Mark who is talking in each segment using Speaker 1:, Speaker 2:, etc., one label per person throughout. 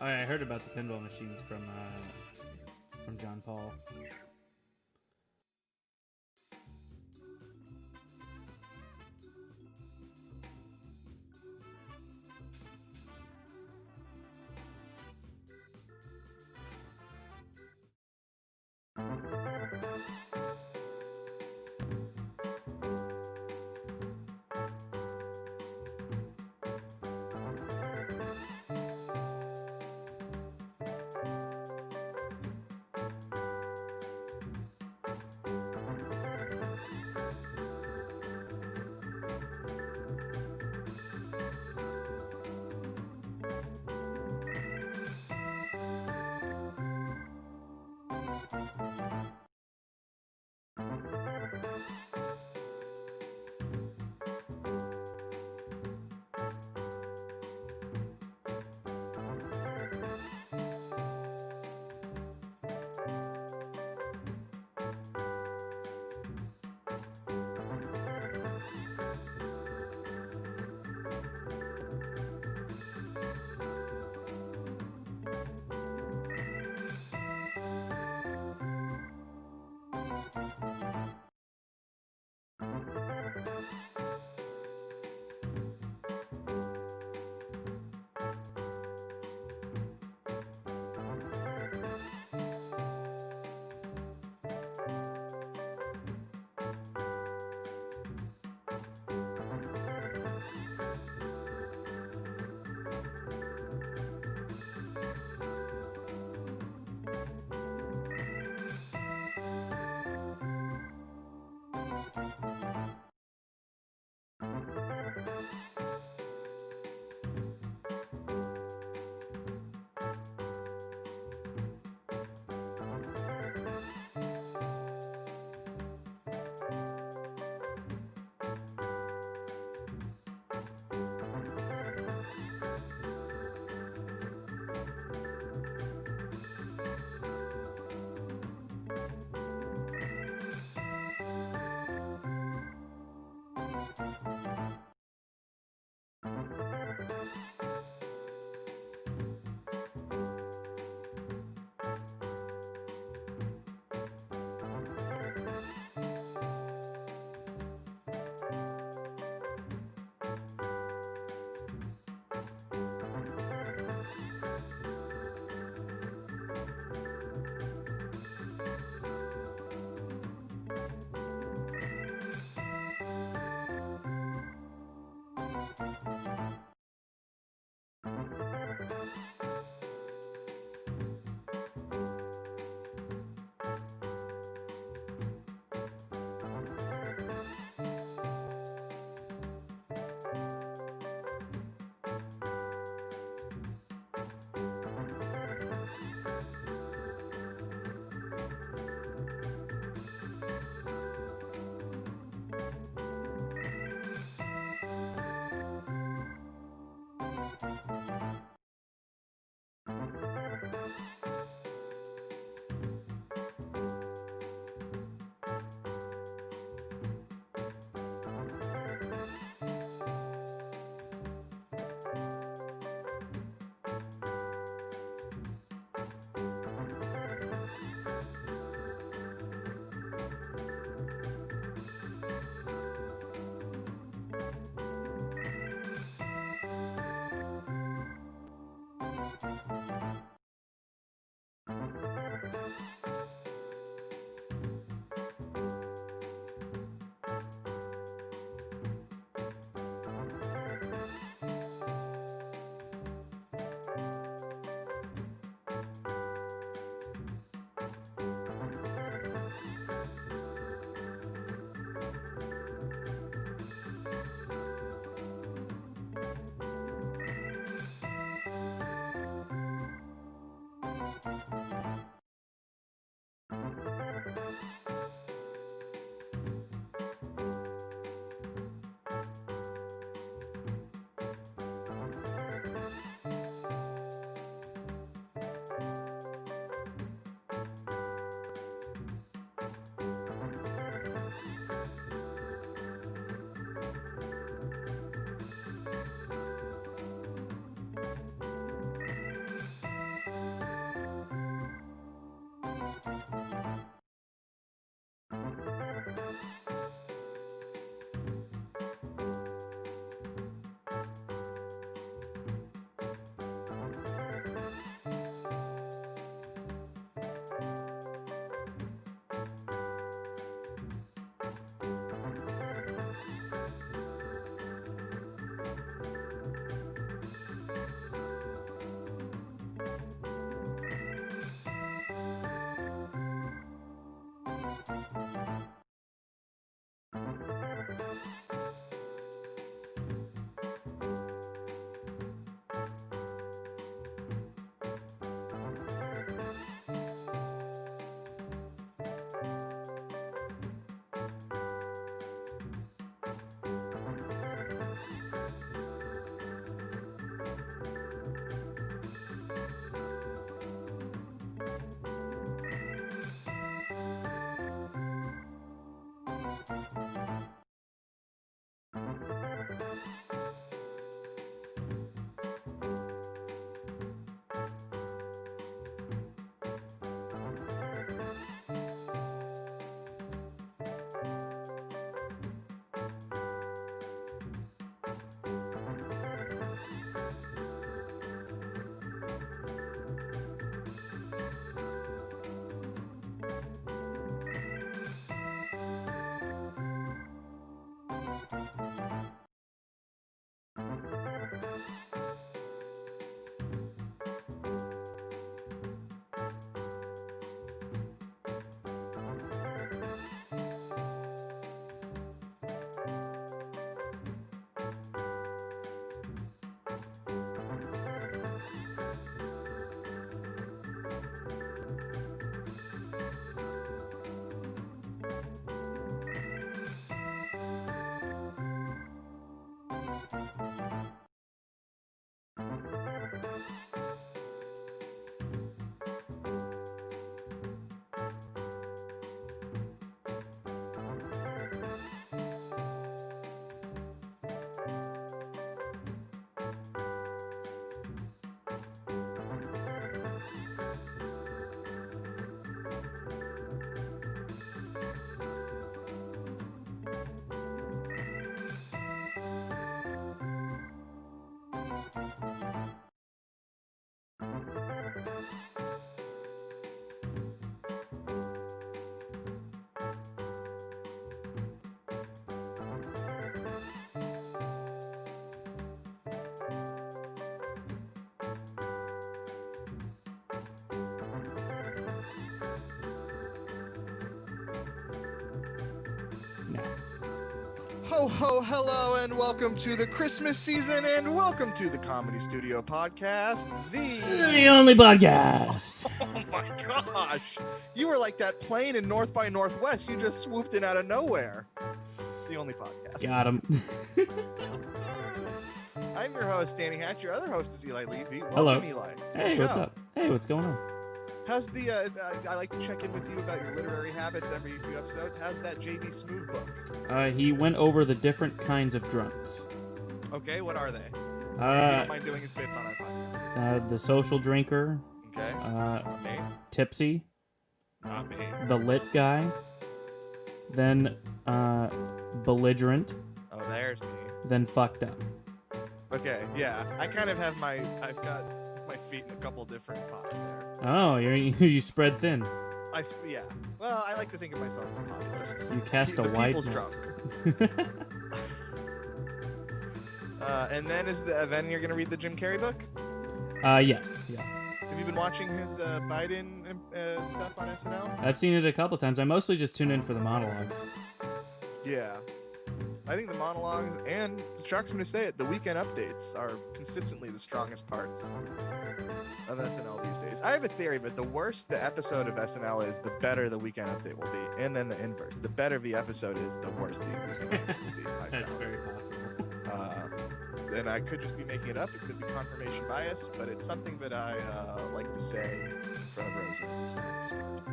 Speaker 1: Oh, yeah, I heard about the pinball machines from John Paul.
Speaker 2: Ho, ho, hello, and welcome to the Christmas season, and welcome to the Comedy Studio Podcast,
Speaker 1: The only podcast.
Speaker 2: Oh my gosh! You were like that plane in North by Northwest. You just swooped in out of nowhere. The only podcast.
Speaker 1: Got him.
Speaker 2: I'm your host, Danny Hatch. Your other host is Eli Levy. Welcome,
Speaker 1: Hello.
Speaker 2: Eli.
Speaker 1: Hey, what's up? Hey, what's going on?
Speaker 2: How's the, I like to check in with you about your literary habits every few episodes. How's that J.B. Smoove book?
Speaker 1: He went over the different kinds of drunks.
Speaker 2: Okay, what are they? You don't mind doing his bits on our podcast.
Speaker 1: The social drinker.
Speaker 2: Okay. Not me.
Speaker 1: Tipsy.
Speaker 2: Not me.
Speaker 1: The lit guy. Then, belligerent.
Speaker 2: Oh, there's me.
Speaker 1: Then fucked up.
Speaker 2: Okay, yeah. I've got my feet in a couple different pots there.
Speaker 1: Oh, you spread thin.
Speaker 2: Yeah. Well, I like to think of myself as a populist.
Speaker 1: You cast a
Speaker 2: the
Speaker 1: wide
Speaker 2: people's
Speaker 1: net.
Speaker 2: drunk. And then you're gonna read the Jim Carrey book?
Speaker 1: Yes. Yeah.
Speaker 2: Have you been watching his Biden stuff on SNL?
Speaker 1: I've seen it a couple times. I mostly just tune in for the monologues.
Speaker 2: Yeah. I think the monologues and, it shocks me to say it, the weekend updates are consistently the strongest parts of SNL these days. I have a theory, but the worse the episode of SNL is, the better the weekend update will be. And then the inverse. The better the episode is, the worse the weekend update will be.
Speaker 1: That's very possible.
Speaker 2: And I could just be making it up. It could be confirmation bias, but it's something that I like to say in front of Rosie.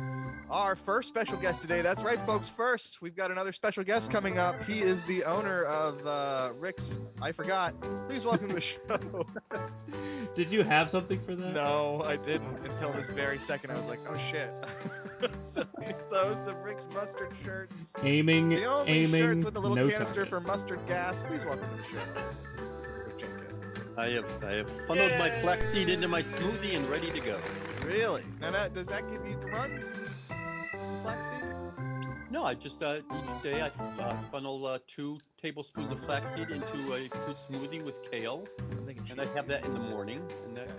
Speaker 2: Our first special guest today. That's right, folks. First, we've got another special guest coming up. He is the owner of Rick's. I forgot. Please welcome to the show.
Speaker 1: Did you have something for that?
Speaker 2: No, I didn't until this very second. I was like, oh shit. So he's the host of Rick's Mustard Shirts.
Speaker 1: Aiming,
Speaker 2: The only shirts with a little
Speaker 1: no
Speaker 2: canister
Speaker 1: target.
Speaker 2: for mustard gas. Please welcome to the show, Rick Jenkins.
Speaker 3: I have funneled my flaxseed into my smoothie and ready to go.
Speaker 2: Really? Now, does that give you runs? The flaxseed?
Speaker 3: No, I just each day I funnel 2 tablespoons of flaxseed into a fruit smoothie with kale,
Speaker 2: I'm thinking
Speaker 3: and I have that in the
Speaker 2: cheese.
Speaker 3: morning. And that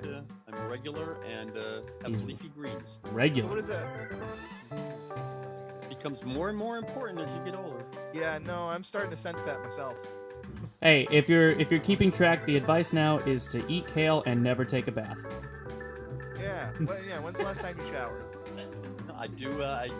Speaker 3: I'm regular and have
Speaker 1: He's
Speaker 3: leafy greens.
Speaker 2: So
Speaker 1: Regular.
Speaker 2: what is that?
Speaker 3: Becomes more and more important as you get older.
Speaker 2: Yeah, no, I'm starting to sense that myself.
Speaker 1: Hey, if you're keeping track, the advice now is to eat kale and never take a bath.
Speaker 2: Yeah. Well, yeah. When's the last time you showered?
Speaker 3: No, I do my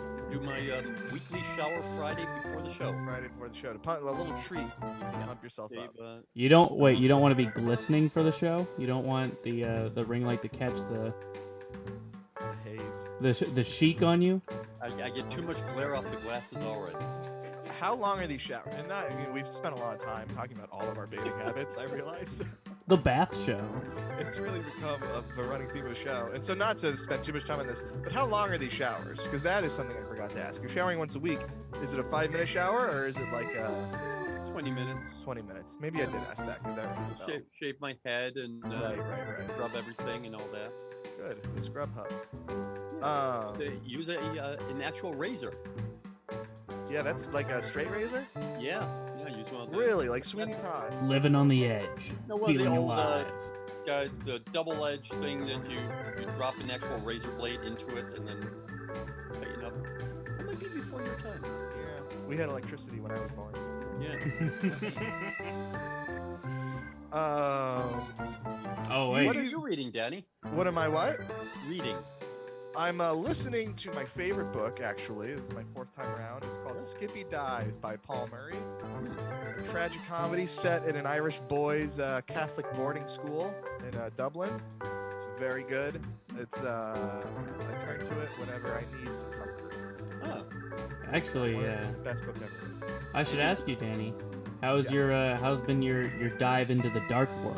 Speaker 3: weekly shower Friday before the show.
Speaker 2: Friday before the show. To pump, a little treat to pump yourself up.
Speaker 3: Dave,
Speaker 1: You don't want to be glistening for the show. You don't want the ring light to catch the
Speaker 2: Haze.
Speaker 1: the chic on you.
Speaker 3: I get too much glare off the glasses already.
Speaker 2: How long are these showers? And that, I mean, we've spent a lot of time talking about all of our bathing habits. I realize
Speaker 1: The bath show.
Speaker 2: it's really become a running theme of the show. And so, not to spend too much time on this, but how long are these showers? Because that is something I forgot to ask. You're showering once a week. Is it a 5-minute shower or is it like
Speaker 3: 20 minutes.
Speaker 2: 20 minutes? Maybe I did ask that because that rings a bell.
Speaker 3: Shave my head and
Speaker 2: Right.
Speaker 3: rub everything and all that.
Speaker 2: Good. The scrub hub.
Speaker 3: They use an actual razor.
Speaker 2: Yeah, that's like a straight razor?
Speaker 3: Yeah, I use one of those.
Speaker 2: Really? Like Sweeney Todd?
Speaker 1: Living on the edge.
Speaker 3: No, one of the
Speaker 1: Feeling
Speaker 3: old,
Speaker 1: alive.
Speaker 3: The double-edged thing that you drop an actual razor blade into it and then tighten up. That might be before your time.
Speaker 2: Yeah. We had electricity when I was born.
Speaker 3: Yeah.
Speaker 1: Oh
Speaker 3: What
Speaker 1: wait.
Speaker 3: are you reading, Danny?
Speaker 2: What am I what?
Speaker 3: Reading.
Speaker 2: I'm listening to my favorite book, actually. This is my 4th time around. It's called Skippy Dies by Paul Murray. tragic comedy set in an Irish boys' Catholic boarding school in Dublin. It's very good. It's I turn to it whenever I need some comfort.
Speaker 3: Oh,
Speaker 1: Actually,
Speaker 2: Best book ever.
Speaker 1: I should ask you, Danny, how's been your dive into the dark world,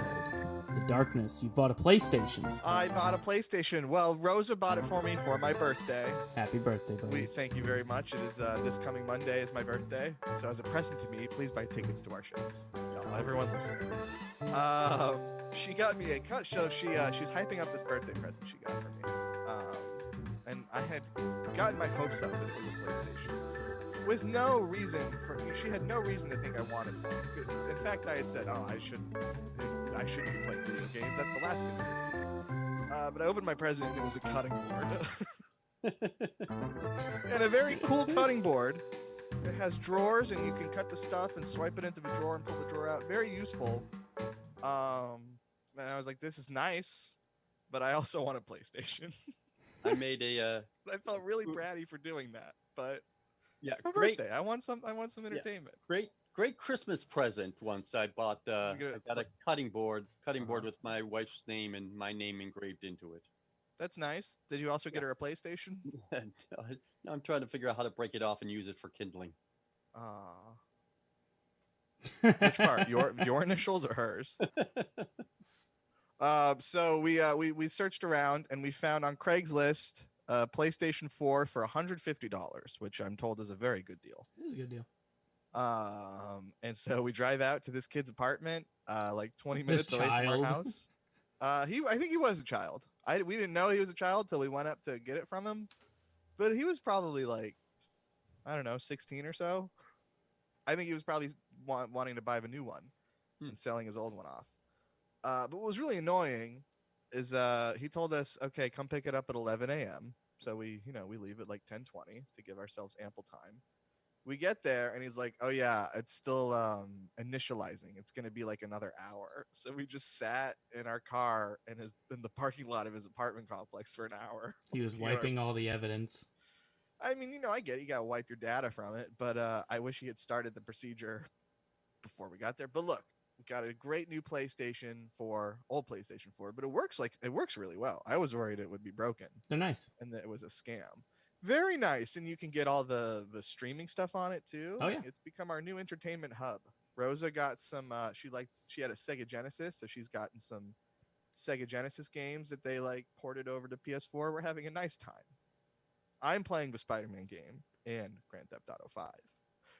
Speaker 1: the darkness? You bought a PlayStation.
Speaker 2: I bought a PlayStation. Well, Rosa bought it for me for my birthday.
Speaker 1: Happy birthday, buddy.
Speaker 2: Thank you very much. It is this coming Monday is my birthday. So as a present to me, please buy tickets to our shows. Y'all, everyone listening. She got me a cut show. She's hyping up this birthday present she got for me. And I had gotten my hopes up that it was a PlayStation. With no reason she had no reason to think I wanted one. In fact, I had said, "Oh, I shouldn't be playing video games." That's the last thing. But I opened my present and it was a cutting board, and a very cool cutting board. It has drawers and you can cut the stuff and swipe it into the drawer and pull the drawer out. Very useful. And I was like, "This is nice," but I also want a PlayStation.
Speaker 3: I made a.
Speaker 2: I felt really bratty for doing that, but.
Speaker 3: Yeah,
Speaker 2: It's my
Speaker 3: great.
Speaker 2: birthday. I want some entertainment.
Speaker 3: Great Christmas present. Once I bought, I got a cutting board with my wife's name and my name engraved into it.
Speaker 2: That's nice. Did you also get her a PlayStation?
Speaker 3: And now I'm trying to figure out how to break it off and use it for kindling.
Speaker 2: Which part? Your initials or hers? So we searched around and we found on Craigslist PlayStation 4 for $150, which I'm told is a very good deal.
Speaker 1: It is a good deal.
Speaker 2: And so we drive out to this kid's apartment, like 20 minutes away from our house. I think he was a child. We didn't know he was a child till we went up to get it from him, but he was probably like, I don't know, 16 or so. I think he was probably wanting to buy a new one and selling his old one off. But what was really annoying is he told us, okay, come pick it up at 11 a.m. So we leave at like 10:20 to give ourselves ample time. We get there and he's like, oh yeah, it's still initializing. It's going to be like another hour. So we just sat in our car in the parking lot of his apartment complex for an hour.
Speaker 1: He was wiping all the evidence.
Speaker 2: I mean, I get it. You got to wipe your data from it. But I wish he had started the procedure before we got there. But look, we got a great new old PlayStation 4, but it works really well. I was worried it would be broken.
Speaker 1: They're nice.
Speaker 2: And that it was a scam. Very nice, and you can get all the streaming stuff on it too.
Speaker 1: Oh yeah,
Speaker 2: it's become our new entertainment hub. Rosa got some. She had a Sega Genesis, so she's gotten some Sega Genesis games that they ported over to PS4. We're having a nice time. I'm playing the Spider-Man game and Grand Theft Auto 5,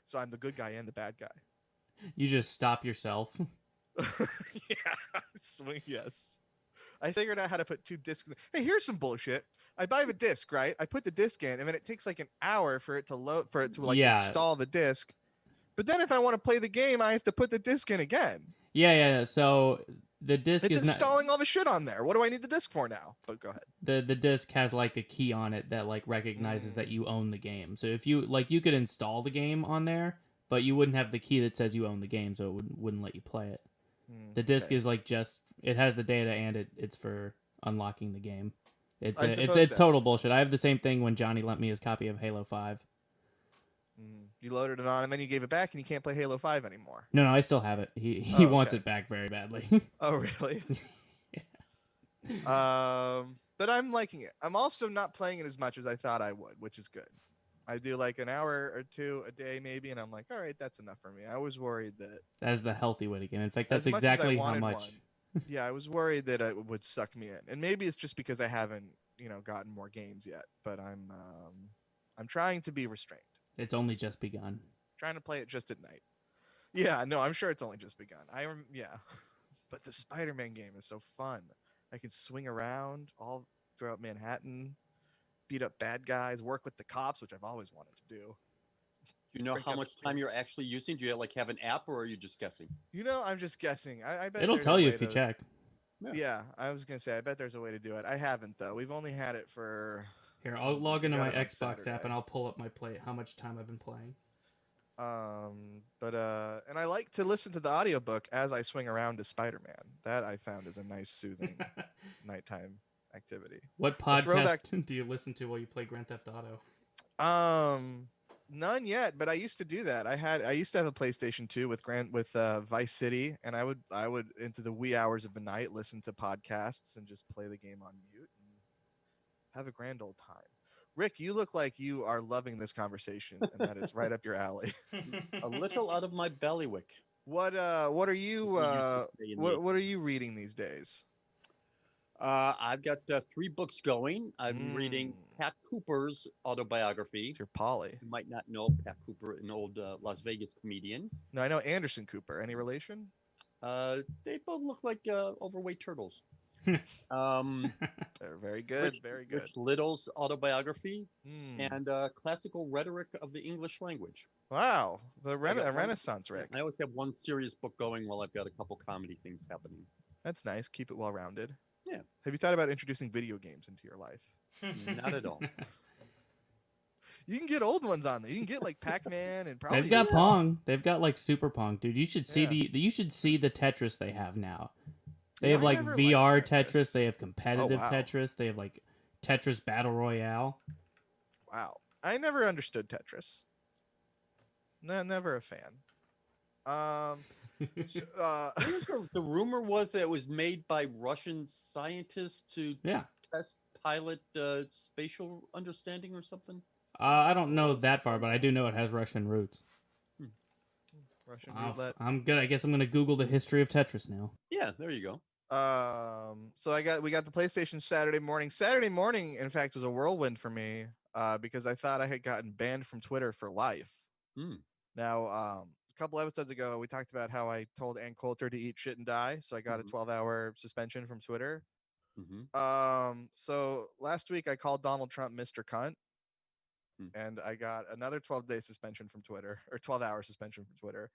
Speaker 2: so I'm the good guy and the bad guy.
Speaker 1: You just stop yourself.
Speaker 2: Yes. I figured out how to put 2 discs. Hey, here's some bullshit. I buy the disc, right? I put the disc in, and then it takes like an hour for it to load, install the disc. But then if I want to play the game, I have to put the disc in again.
Speaker 1: Yeah. So the disc
Speaker 2: it's
Speaker 1: is
Speaker 2: installing all the shit on there. What do I need the disc for now? But go ahead.
Speaker 1: The disc has like a key on it that recognizes that you own the game. So if you you could install the game on there, but you wouldn't have the key that says you own the game, so it wouldn't let you play it. The disc is it has the data and it's for unlocking the game. It's total bullshit. I have the same thing when Johnny lent me his copy of Halo 5.
Speaker 2: You loaded it on and then you gave it back and you can't play Halo 5 anymore.
Speaker 1: No, I still have it. He wants it back very badly.
Speaker 2: Oh, really? But I'm liking it. I'm also not playing it as much as I thought I would, which is good. I do like an hour or 2 a day maybe, and I'm like, all right, that's enough for me. I was worried that
Speaker 1: is the healthy way to game. In fact, that's exactly how much.
Speaker 2: Yeah, I was worried that it would suck me in, and maybe it's just because I haven't, gotten more games yet. But I'm trying to be restrained.
Speaker 1: It's only just begun.
Speaker 2: Trying to play it just at night. Yeah, no, I'm sure it's only just begun. But the Spider-Man game is so fun. I can swing around all throughout Manhattan, beat up bad guys, work with the cops, which I've always wanted to do.
Speaker 3: Do you know how much time you're actually using? Do you have an app, or are you just guessing?
Speaker 2: I'm just guessing. I bet
Speaker 1: it'll tell you if you check.
Speaker 2: Yeah, I was gonna say, I bet there's a way to do it. I haven't though. We've only had it for.
Speaker 1: Here, I'll log into my Xbox app and I'll pull up how much time I've been playing.
Speaker 2: And I like to listen to the audiobook as I swing around to Spider-Man. That I found is a nice, soothing nighttime activity.
Speaker 1: What podcast do you listen to while you play Grand Theft Auto?
Speaker 2: None yet, but I used to do that. I used to have a PlayStation 2 with Vice City, and I would into the wee hours of the night listen to podcasts and just play the game on mute and have a grand old time. Rick, you look like you are loving this conversation and that it's right up your alley.
Speaker 3: A little out of my ballywick.
Speaker 2: What are you what are you reading these days?
Speaker 3: I've got 3 books going. I'm reading Pat Cooper's autobiography.
Speaker 2: It's your Polly.
Speaker 3: You might not know Pat Cooper, an old Las Vegas comedian.
Speaker 2: No, I know Anderson Cooper. Any relation?
Speaker 3: They both look like overweight turtles.
Speaker 2: They're very good. Very good.
Speaker 3: Rich Little's autobiography and classical rhetoric of the English language.
Speaker 2: Wow, the Renaissance, Rick.
Speaker 3: I always have one serious book going while I've got a couple comedy things happening.
Speaker 2: That's nice. Keep it well rounded.
Speaker 3: Yeah.
Speaker 2: Have you thought about introducing video games into your life?
Speaker 3: Not at all.
Speaker 2: You can get old ones on there. You can get like Pac-Man and probably.
Speaker 1: They've got Pong. They've got like Super Pong, dude. You should see you should see the Tetris they have now. They have like VR Tetris. They have competitive Tetris. They have like Tetris Battle Royale.
Speaker 2: Wow, I never understood Tetris. No, never a fan.
Speaker 3: The rumor was that it was made by Russian scientists to test pilot spatial understanding or something.
Speaker 1: I don't know that far, but I do know it has Russian roots.
Speaker 2: Russian roulette.
Speaker 1: I guess I'm gonna Google the history of Tetris now.
Speaker 3: Yeah, there you go.
Speaker 2: So we got the PlayStation Saturday morning. Saturday morning, in fact, was a whirlwind for me because I thought I had gotten banned from Twitter for life. Now, a couple episodes ago, we talked about how I told Ann Coulter to eat shit and die, so I got a 12-hour suspension from Twitter. So last week I called Donald Trump Mr. Cunt, and I got another 12-day suspension from Twitter, or 12-hour suspension from Twitter.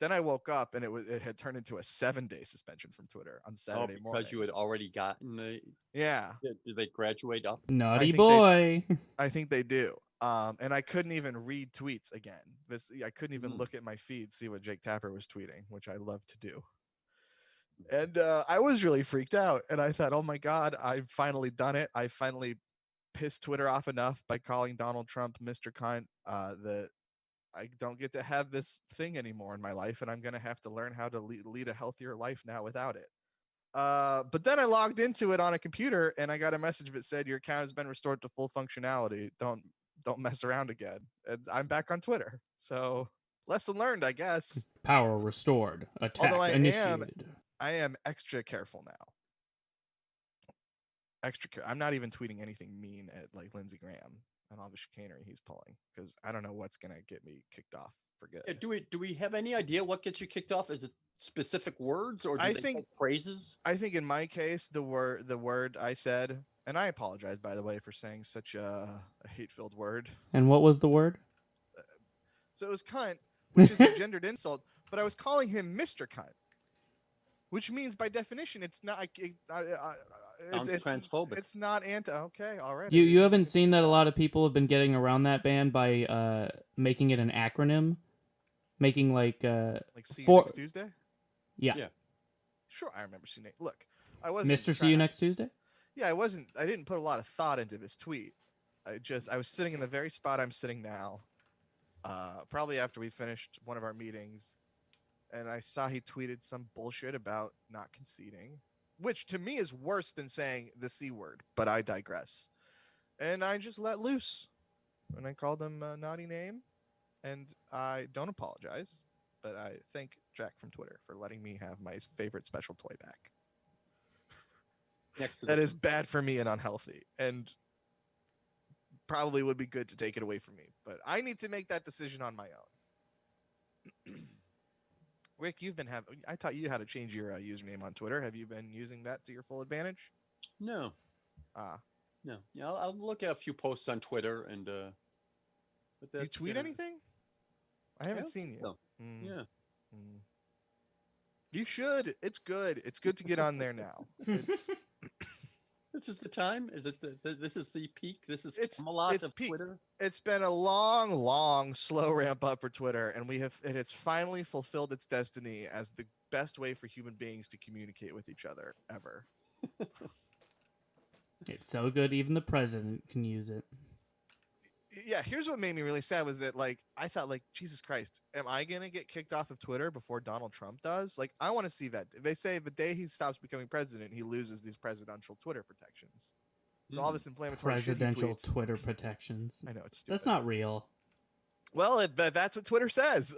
Speaker 2: Then I woke up and it had turned into a 7-day suspension from Twitter on Saturday morning.
Speaker 3: Because you had already gotten the.
Speaker 2: Yeah.
Speaker 3: Did they graduate up?
Speaker 1: Naughty boy.
Speaker 2: I think they do. And I couldn't even read tweets again. I couldn't even look at my feed, see what Jake Tapper was tweeting, which I love to do. And I was really freaked out. And I thought, oh my God, I've finally done it. I finally pissed Twitter off enough by calling Donald Trump Mr. Cunt that I don't get to have this thing anymore in my life. And I'm going to have to learn how to lead a healthier life now without it. But then I logged into it on a computer and I got a message that said your account has been restored to full functionality. Don't mess around again. And I'm back on Twitter. So lesson learned, I guess.
Speaker 1: Power restored. Attack initiated.
Speaker 2: I am extra careful now. I'm not even tweeting anything mean at like Lindsey Graham and all the chicanery he's pulling because I don't know what's gonna get me kicked off for good.
Speaker 3: Yeah, do we have any idea what gets you kicked off? Is it specific words or do they say phrases?
Speaker 2: I think in my case, the word I said, and I apologize by the way for saying such a hate-filled word.
Speaker 1: And what was the word?
Speaker 2: So it was cunt, which is a gendered insult, but I was calling him Mr. Cunt, which means by definition it's not. It's
Speaker 3: transphobic.
Speaker 2: It's not Okay, all right.
Speaker 1: You haven't seen that a lot of people have been getting around that ban by making it an acronym, making like
Speaker 2: see you next Tuesday.
Speaker 1: Yeah.
Speaker 2: Sure, I remember seeing it. Look, I wasn't.
Speaker 1: Mr. See you next Tuesday.
Speaker 2: Yeah, I wasn't. I didn't put a lot of thought into this tweet. I was sitting in the very spot I'm sitting now. Probably after we finished one of our meetings, and I saw he tweeted some bullshit about not conceding, which to me is worse than saying the C word, but I digress. And I just let loose. And I called him a naughty name. And I don't apologize, but I thank Jack from Twitter for letting me have my favorite special toy back. That is bad for me and unhealthy. And probably would be good to take it away from me. But I need to make that decision on my own. Rick, I taught you how to change your username on Twitter. Have you been using that to your full advantage?
Speaker 3: No.
Speaker 2: No.
Speaker 3: Yeah, I'll look at a few posts on Twitter and.
Speaker 2: You tweet anything? I haven't seen you.
Speaker 3: No. Yeah.
Speaker 2: You should. It's good. It's good to get on there now.
Speaker 3: This is the time. Is it this is the peak? It's a lot of peak. Twitter.
Speaker 2: It's been a long, slow ramp up for Twitter, and it has finally fulfilled its destiny as the best way for human beings to communicate with each other ever.
Speaker 1: It's so good, even the president can use it.
Speaker 2: Yeah, here's what made me really sad was that like I thought like Jesus Christ, am I gonna get kicked off of Twitter before Donald Trump does? Like I want to see that. They say the day he stops becoming president, he loses these presidential Twitter protections. So all this inflammatory shit he
Speaker 1: Presidential
Speaker 2: tweets.
Speaker 1: Twitter protections.
Speaker 2: I know it's stupid.
Speaker 1: That's not real.
Speaker 2: Well, but that's what Twitter says.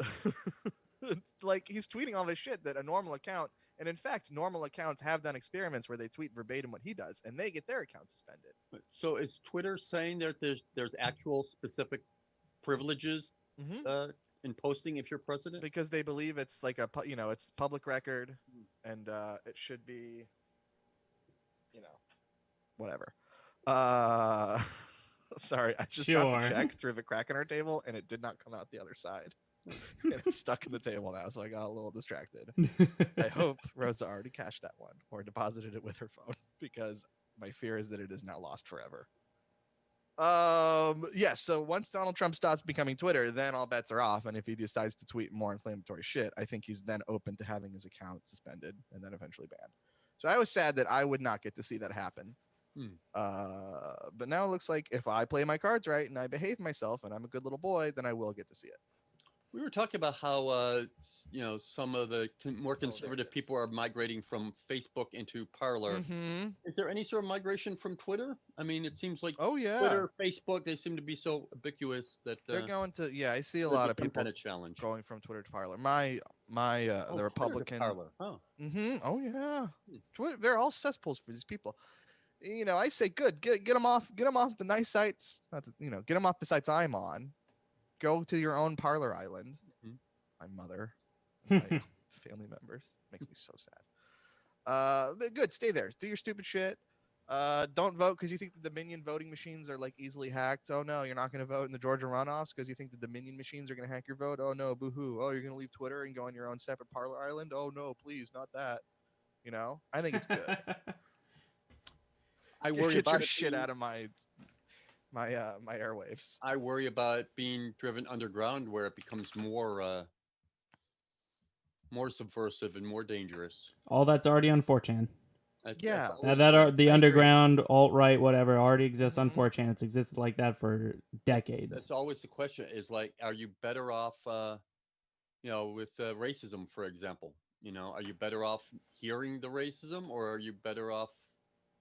Speaker 2: Like he's tweeting all this shit that a normal account, and in fact, normal accounts have done experiments where they tweet verbatim what he does, and they get their account suspended.
Speaker 3: So is Twitter saying that there's actual specific privileges
Speaker 2: Mm-hmm.
Speaker 3: in posting if you're president?
Speaker 2: Because they believe it's like it's public record, and it should be, whatever. Sorry, I just dropped
Speaker 1: Sure.
Speaker 2: a check through the crack in our table, and it did not come out the other side. And it's stuck in the table now, so I got a little distracted. I hope Rosa already cashed that one or deposited it with her phone, because my fear is that it is now lost forever. Yeah, so once Donald Trump stops becoming Twitter, then all bets are off, and if he decides to tweet more inflammatory shit, I think he's then open to having his account suspended and then eventually banned. So I was sad that I would not get to see that happen. But now it looks like if I play my cards right and I behave myself and I'm a good little boy, then I will get to see it.
Speaker 3: We were talking about how some of the more conservative
Speaker 2: is.
Speaker 3: people are migrating from Facebook into Parler.
Speaker 2: Mm-hmm.
Speaker 3: Is there any sort of migration from Twitter? I mean, it seems like
Speaker 2: Oh yeah,
Speaker 3: Twitter, Facebook, they seem to be so ubiquitous that
Speaker 2: they're going to. Yeah, I see a
Speaker 3: there's
Speaker 2: lot of
Speaker 3: some
Speaker 2: people
Speaker 3: kind of challenge.
Speaker 2: going from Twitter to Parler. My
Speaker 3: Oh,
Speaker 2: the
Speaker 3: Twitter's a
Speaker 2: Republican.
Speaker 3: Parler. Oh.
Speaker 2: Mm-hmm. Oh yeah, Twitter. They're all cesspools for these people. I say good. Get them off. Get them off the nice sites. Not to, get them off the sites I'm on. Go to your own Parler island.
Speaker 3: Mhm.
Speaker 2: My mother, my family members. Makes me so sad. But good. Stay there. Do your stupid shit. Don't vote because you think the Dominion voting machines are like easily hacked. Oh no, you're not going to vote in the Georgia runoffs because you think the Dominion machines are going to hack your vote. Oh no, boo-hoo. Oh, you're going to leave Twitter and go on your own separate Parler island. Oh no, please, not that. I think it's good.
Speaker 3: I worry
Speaker 2: Get
Speaker 3: about
Speaker 2: your
Speaker 3: it
Speaker 2: shit
Speaker 3: being-
Speaker 2: out of my airwaves.
Speaker 3: I worry about being driven underground where it becomes more subversive and more dangerous.
Speaker 1: All that's already on 4chan.
Speaker 2: Yeah.
Speaker 1: That are the
Speaker 2: I agree.
Speaker 1: underground alt-right whatever already exists on
Speaker 2: Mhm.
Speaker 1: 4chan. It's existed like that for decades.
Speaker 3: That's always the question: is like, are you better off, with racism, for example? Are you better off hearing the racism, or are you better off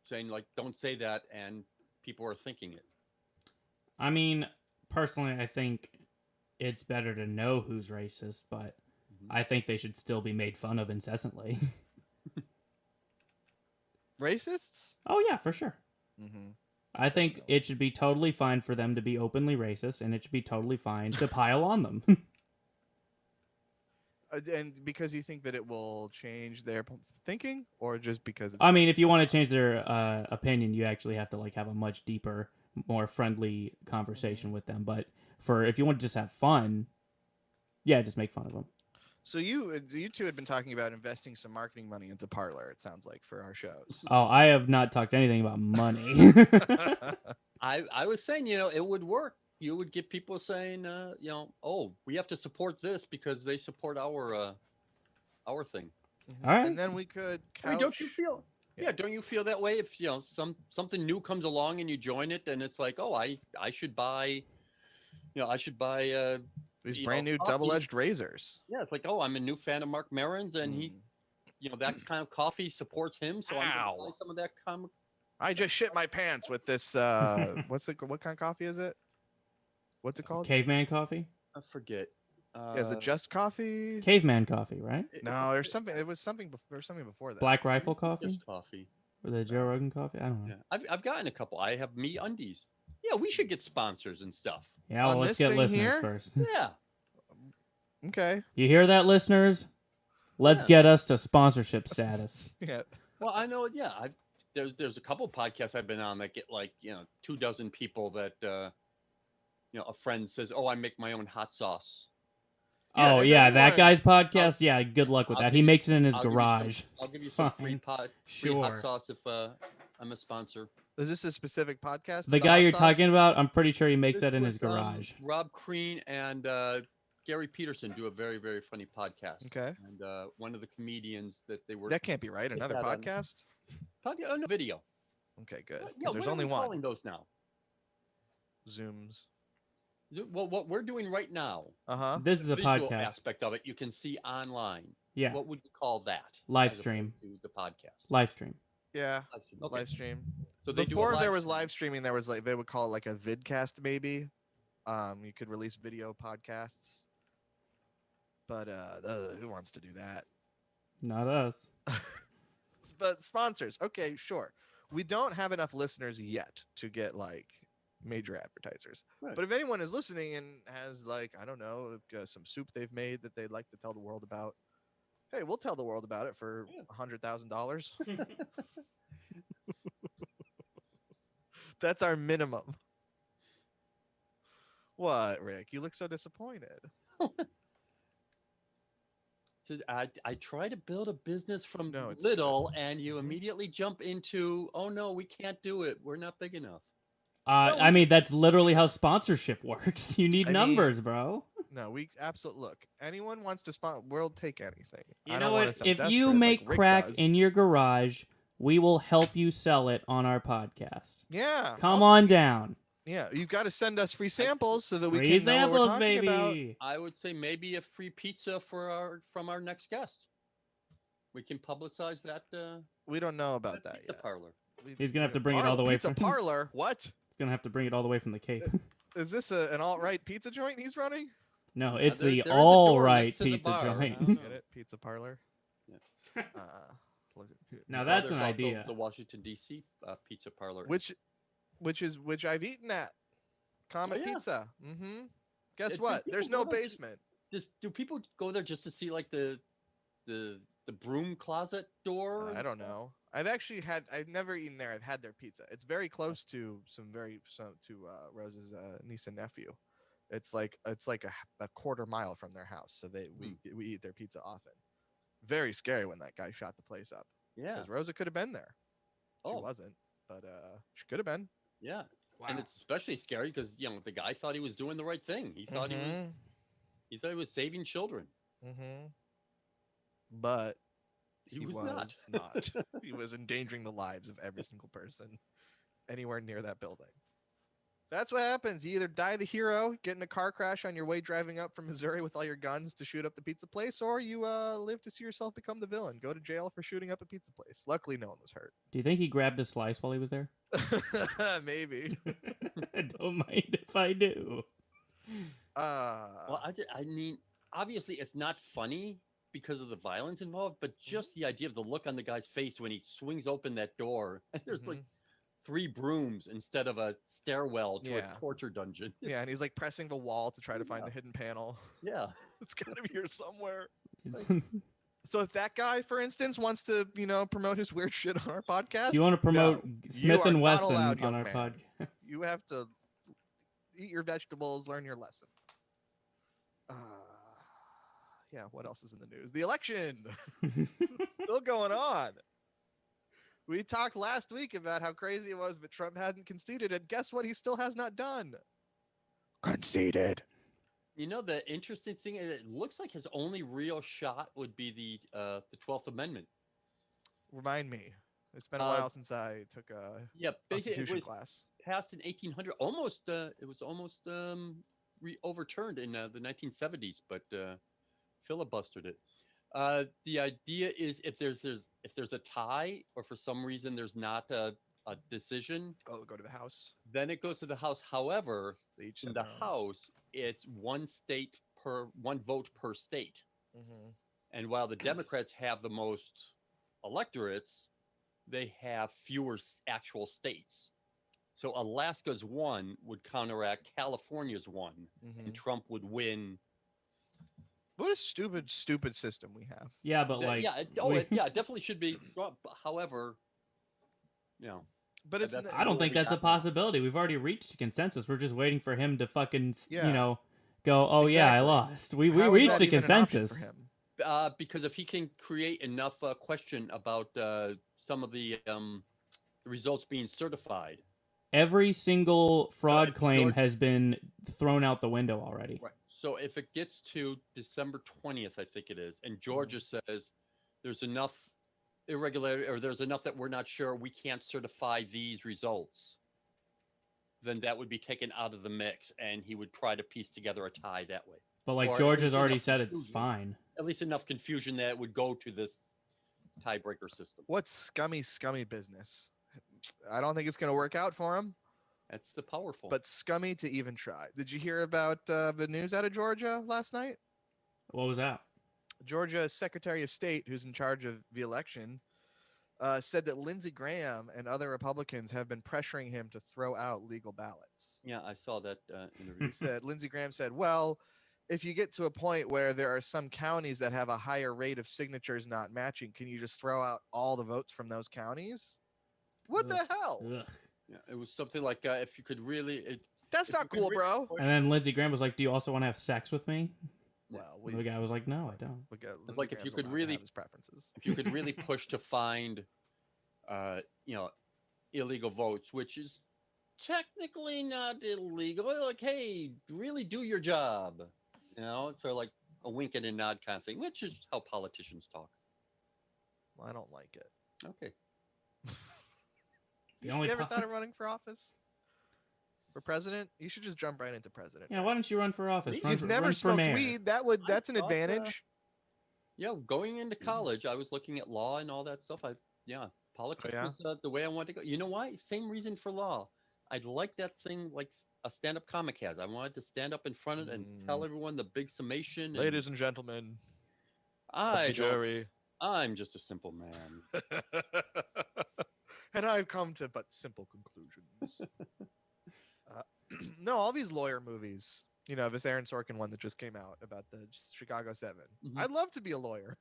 Speaker 3: saying like, "Don't say that," and people are thinking it?
Speaker 1: I mean, personally, I think it's better to know who's racist, but I think they should still be made fun of incessantly.
Speaker 2: Racists?
Speaker 1: Oh yeah, for sure.
Speaker 2: Mm-hmm.
Speaker 1: I think it should be totally fine for them to be openly racist, and it should be totally fine to pile on them.
Speaker 2: And because you think that it will change their thinking, or just because it's
Speaker 1: I mean, if you want to change their opinion, you actually have to like have a much deeper, more friendly conversation with them. But if you want to just have fun, yeah, just make fun of them.
Speaker 2: So you two had been talking about investing some marketing money into Parler, it sounds like, for our shows.
Speaker 1: Oh, I have not talked anything about money.
Speaker 3: I was saying, it would work. You would get people saying, oh, we have to support this because they support our thing.
Speaker 2: Mhm.
Speaker 1: All right.
Speaker 2: And then we could couch...
Speaker 3: I mean, don't you feel?
Speaker 2: Yeah.
Speaker 3: Yeah, don't you feel that way if something new comes along and you join it and it's like, oh, I should buy,
Speaker 2: these
Speaker 3: you
Speaker 2: brand
Speaker 3: know,
Speaker 2: new
Speaker 3: coffee.
Speaker 2: double-edged razors.
Speaker 3: Yeah, it's like, oh, I'm a new fan of Mark Maron's and he, that kind of coffee supports him, so I'm
Speaker 2: Ow.
Speaker 3: gonna buy some of that
Speaker 2: I just shit my pants with this. What kind of coffee is it? What's it called?
Speaker 1: Caveman coffee?
Speaker 3: I forget.
Speaker 2: Yeah, is it just coffee?
Speaker 1: Caveman coffee, right?
Speaker 2: No, there's something. It was something. There's something before that.
Speaker 1: Black Rifle coffee?
Speaker 3: Just coffee.
Speaker 1: Or the Joe Rogan coffee? I don't know.
Speaker 3: Yeah, I've gotten a couple. I have Me Undies. Yeah, we should get sponsors and stuff.
Speaker 1: Yeah, well,
Speaker 2: On
Speaker 1: let's
Speaker 2: this
Speaker 1: get
Speaker 2: thing
Speaker 1: listeners
Speaker 2: here?
Speaker 1: first.
Speaker 3: Yeah.
Speaker 2: Okay.
Speaker 1: You hear that, listeners? Let's
Speaker 3: Yeah.
Speaker 1: get us to sponsorship status.
Speaker 2: Yeah.
Speaker 3: Well, I know. Yeah, there's a couple podcasts I've been on that get like 24 people that a friend says, oh, I make my own hot sauce.
Speaker 2: Yeah,
Speaker 1: Oh
Speaker 2: and
Speaker 1: yeah,
Speaker 2: then
Speaker 1: that
Speaker 2: what?
Speaker 1: guy's podcast. Yeah, good luck with
Speaker 3: I'll
Speaker 1: that.
Speaker 3: give
Speaker 1: He
Speaker 3: you
Speaker 1: makes it in his
Speaker 3: I'll give you
Speaker 1: garage.
Speaker 3: I'll give you some free
Speaker 1: Fine.
Speaker 3: free hot
Speaker 1: Sure.
Speaker 3: sauce if I'm a sponsor.
Speaker 2: Is this a specific podcast?
Speaker 1: The guy
Speaker 2: hot
Speaker 1: you're
Speaker 2: sauce?
Speaker 1: talking about, I'm pretty sure he makes
Speaker 3: This
Speaker 1: that in his
Speaker 3: was,
Speaker 1: garage.
Speaker 3: Rob Crean and Gary Peterson do a very, very funny podcast.
Speaker 2: Okay.
Speaker 3: And one of the comedians that they were
Speaker 2: That can't be right. Another
Speaker 3: that on-
Speaker 2: podcast.
Speaker 3: no, video.
Speaker 2: Okay, good. 'Cause
Speaker 3: Yeah,
Speaker 2: there's
Speaker 3: what are
Speaker 2: only
Speaker 3: we
Speaker 2: one.
Speaker 3: calling those now?
Speaker 2: Zooms.
Speaker 3: Well, what we're doing right now,
Speaker 2: Uh-huh.
Speaker 1: This is
Speaker 3: the
Speaker 1: a
Speaker 3: visual
Speaker 1: podcast.
Speaker 3: aspect of it, you can see online.
Speaker 1: Yeah.
Speaker 3: What would you call that?
Speaker 1: Live
Speaker 3: as opposed
Speaker 1: stream.
Speaker 3: to the podcast.
Speaker 1: Live stream.
Speaker 2: Yeah.
Speaker 3: Live stream. Okay.
Speaker 2: Live stream.
Speaker 3: So they do a
Speaker 2: Before there
Speaker 3: live
Speaker 2: was
Speaker 3: stream.
Speaker 2: live streaming, there was like they would call it like a vidcast maybe. You could release video podcasts. But who wants to do that?
Speaker 1: Not us.
Speaker 2: But sponsors, okay, sure. We don't have enough listeners yet to get like major advertisers.
Speaker 3: Right.
Speaker 2: But if anyone is listening and has like, I don't know, some soup they've made that they'd like to tell the world about, hey, we'll tell the world about it for $100,000. That's our minimum. What, Rick? You look so disappointed.
Speaker 3: So I try to build a business from
Speaker 2: No, it's
Speaker 3: little, and you
Speaker 2: Mhm.
Speaker 3: immediately jump into, oh no, we can't do it. We're not big enough.
Speaker 1: I mean, that's literally how sponsorship works. You need
Speaker 2: I mean,
Speaker 1: numbers, bro.
Speaker 2: No, we absolutely look. Anyone wants to sponsor, we'll take anything.
Speaker 1: You
Speaker 2: I
Speaker 1: know
Speaker 2: don't wanna
Speaker 1: what?
Speaker 2: sound
Speaker 1: If
Speaker 2: desperate
Speaker 1: you
Speaker 2: like
Speaker 1: make
Speaker 2: Rick
Speaker 1: crack
Speaker 2: does.
Speaker 1: in your garage, we will help you sell it on our podcast.
Speaker 2: Yeah,
Speaker 1: Come on down.
Speaker 2: Yeah, you've got to send us free samples so that we
Speaker 1: Free
Speaker 2: can know what we're
Speaker 1: samples,
Speaker 2: talking about.
Speaker 1: baby.
Speaker 3: I would say maybe a free pizza from our next guest. We can publicize that.
Speaker 2: We don't know about that
Speaker 3: pizza
Speaker 2: yet.
Speaker 3: parlor.
Speaker 1: He's gonna have to bring it all the way
Speaker 2: pizza
Speaker 1: from.
Speaker 2: parlor. What
Speaker 1: He's gonna have to bring it all the way from the Cape.
Speaker 2: is this? An alt-right pizza joint he's running?
Speaker 1: No, it's
Speaker 3: there-
Speaker 1: the
Speaker 3: there is a
Speaker 1: all
Speaker 3: door
Speaker 1: right
Speaker 3: next to the
Speaker 1: pizza
Speaker 3: bar. I
Speaker 1: joint.
Speaker 3: don't know.
Speaker 2: Get it? Pizza parlor.
Speaker 3: Yeah.
Speaker 2: Look at-
Speaker 1: Now
Speaker 3: Well,
Speaker 1: that's
Speaker 3: there's
Speaker 1: an
Speaker 3: also
Speaker 1: idea.
Speaker 3: The Washington D.C. Pizza parlor.
Speaker 2: which I've eaten at Comet
Speaker 3: Oh, yeah.
Speaker 2: Pizza. Mm-hmm. Guess
Speaker 3: Do
Speaker 2: what?
Speaker 3: people
Speaker 2: There's
Speaker 3: go
Speaker 2: no
Speaker 3: there?
Speaker 2: basement.
Speaker 3: Do people go there just to see like the broom closet door?
Speaker 2: I don't know. I've never eaten there. I've had their pizza. It's very close to Rose's niece and nephew. It's like a quarter mile from their house. So we eat their pizza often. Very scary when that guy shot the place up.
Speaker 3: Yeah.
Speaker 2: Because Rosa could have been there. She
Speaker 3: Oh,
Speaker 2: wasn't, but she could have been.
Speaker 3: yeah. And it's especially scary because the guy thought he was doing the right thing. He thought he thought he was saving children.
Speaker 2: Mm-hmm. But
Speaker 3: He was
Speaker 2: not. He was endangering the lives of every single person anywhere near that building. That's what happens. You either die the hero, get in a car crash on your way driving up from Missouri with all your guns to shoot up the pizza place, or you live to see yourself become the villain. Go to jail for shooting up a pizza place. Luckily, no one was hurt.
Speaker 1: Do you think he grabbed a slice while he was there?
Speaker 2: Maybe.
Speaker 1: I don't mind if I do.
Speaker 3: Well, I mean, obviously it's not funny because of the violence involved, but just the idea of the look on the guy's face when he swings open that door and there's like 3 brooms instead of a stairwell to a torture dungeon.
Speaker 2: Yeah, and he's like pressing the wall to try to find the hidden panel.
Speaker 3: Yeah.
Speaker 2: It's got to be here somewhere. So if that guy, for instance, wants to, promote his weird shit on our podcast,
Speaker 1: Do you want to promote Smith
Speaker 2: are
Speaker 1: and
Speaker 2: not
Speaker 1: Wesson
Speaker 2: allowed,
Speaker 1: on
Speaker 2: young
Speaker 1: our
Speaker 2: man.
Speaker 1: podcast?
Speaker 2: You have to eat your vegetables, learn your lesson. Yeah, what else is in the news? The election. Still going on. We talked last week about how crazy it was, but Trump hadn't conceded, and guess what? He still has not done. Conceded.
Speaker 3: The interesting thing is it looks like his only real shot would be the 12th Amendment.
Speaker 2: Remind me. It's been a while since I took a
Speaker 3: basically
Speaker 2: Constitution
Speaker 3: it was
Speaker 2: class.
Speaker 3: passed in 1800. It was almost overturned in the 1970s, but filibustered it. The idea is if there's a tie or for some reason there's not a decision,
Speaker 2: Go to the House.
Speaker 3: then it goes to the House. However,
Speaker 2: They each
Speaker 3: in
Speaker 2: send
Speaker 3: the
Speaker 2: their own.
Speaker 3: House, it's one vote per state.
Speaker 2: Mhm.
Speaker 3: And while the Democrats have the most electorates, they have fewer actual states. So Alaska's one would counteract California's one,
Speaker 2: Mhm.
Speaker 3: and Trump would win.
Speaker 2: What a stupid system we have.
Speaker 1: Yeah, but
Speaker 3: Yeah,
Speaker 1: like,
Speaker 3: it definitely should be. However,
Speaker 2: But it's
Speaker 3: that's-
Speaker 1: I don't think that's a
Speaker 3: happening.
Speaker 1: possibility. We've already reached a consensus. We're just waiting for him to fucking,
Speaker 2: Yeah.
Speaker 1: go, oh yeah, I
Speaker 2: Exactly.
Speaker 1: lost. We
Speaker 2: How is
Speaker 1: reached
Speaker 2: that
Speaker 1: a
Speaker 2: even an option
Speaker 1: consensus.
Speaker 2: for him?
Speaker 3: Because if he can create enough question about some of the results being certified,
Speaker 1: Every single fraud
Speaker 3: it's
Speaker 1: claim
Speaker 3: George-
Speaker 1: has been thrown out the window already.
Speaker 3: right? So if it gets to December 20th, I think it is, and Georgia says there's enough irregularity or there's enough that we're not sure, we can't certify these results, then that would be taken out of the mix, and he would try to piece together a tie that way.
Speaker 1: But like
Speaker 3: Or
Speaker 1: George
Speaker 3: at
Speaker 1: has
Speaker 3: least
Speaker 1: already
Speaker 3: enough
Speaker 1: said, it's
Speaker 3: confusion.
Speaker 1: fine.
Speaker 3: At least enough confusion that it would go to this tiebreaker system.
Speaker 2: What scummy business? I don't think it's going to work out for him.
Speaker 3: That's the powerful.
Speaker 2: But scummy to even try. Did you hear about the news out of Georgia last night?
Speaker 1: What was that?
Speaker 2: Georgia's Secretary of State, who's in charge of the election, said that Lindsey Graham and other Republicans have been pressuring him to throw out legal ballots.
Speaker 3: Yeah, I saw that interview.
Speaker 2: Lindsey Graham said, well, if you get to a point where there are some counties that have a higher rate of signatures not matching, can you just throw out all the votes from those counties? What the hell?
Speaker 1: Ugh.
Speaker 3: Yeah, it was something like if you could really.
Speaker 2: That's
Speaker 3: if
Speaker 2: not
Speaker 3: you could
Speaker 2: cool,
Speaker 3: really
Speaker 2: bro.
Speaker 3: push-
Speaker 1: And then Lindsey Graham was like, "Do you also want to have sex with me?"
Speaker 2: Well,
Speaker 1: The guy was like, "No, I don't."
Speaker 2: Lindsey
Speaker 3: like if you
Speaker 2: Graham's
Speaker 3: could
Speaker 2: allowed to
Speaker 3: really-
Speaker 2: have his preferences.
Speaker 3: If you could really push to find, illegal votes, which is technically not illegal. Like, hey, really do your job. It's sort of like a wink and a nod kind of thing, which is how politicians talk.
Speaker 2: Well, I don't like it.
Speaker 3: Okay.
Speaker 1: The
Speaker 2: You
Speaker 1: only
Speaker 2: ever
Speaker 1: po-
Speaker 2: thought of running for office? For president? You should just jump right into president.
Speaker 1: Yeah, why don't you run for office? Run
Speaker 2: You've
Speaker 1: for,
Speaker 2: never
Speaker 1: run for
Speaker 2: smoked
Speaker 1: mayor.
Speaker 2: weed. That's an
Speaker 3: thought,
Speaker 2: advantage.
Speaker 3: Yeah, going into college, I was looking at law and all that stuff. Politics
Speaker 2: yeah?
Speaker 3: was the way I wanted to go. You know why? Same reason for law. I'd like that thing like a stand-up comic has. I wanted to stand up in front of it and tell everyone the big summation.
Speaker 2: Ladies and gentlemen,
Speaker 3: I
Speaker 2: the jury.
Speaker 3: I'm just a simple man.
Speaker 2: And I've come to but simple conclusions. No, all these lawyer movies. This Aaron Sorkin one that just came out about the Chicago 7.
Speaker 3: Mhm.
Speaker 2: I'd love to be a lawyer.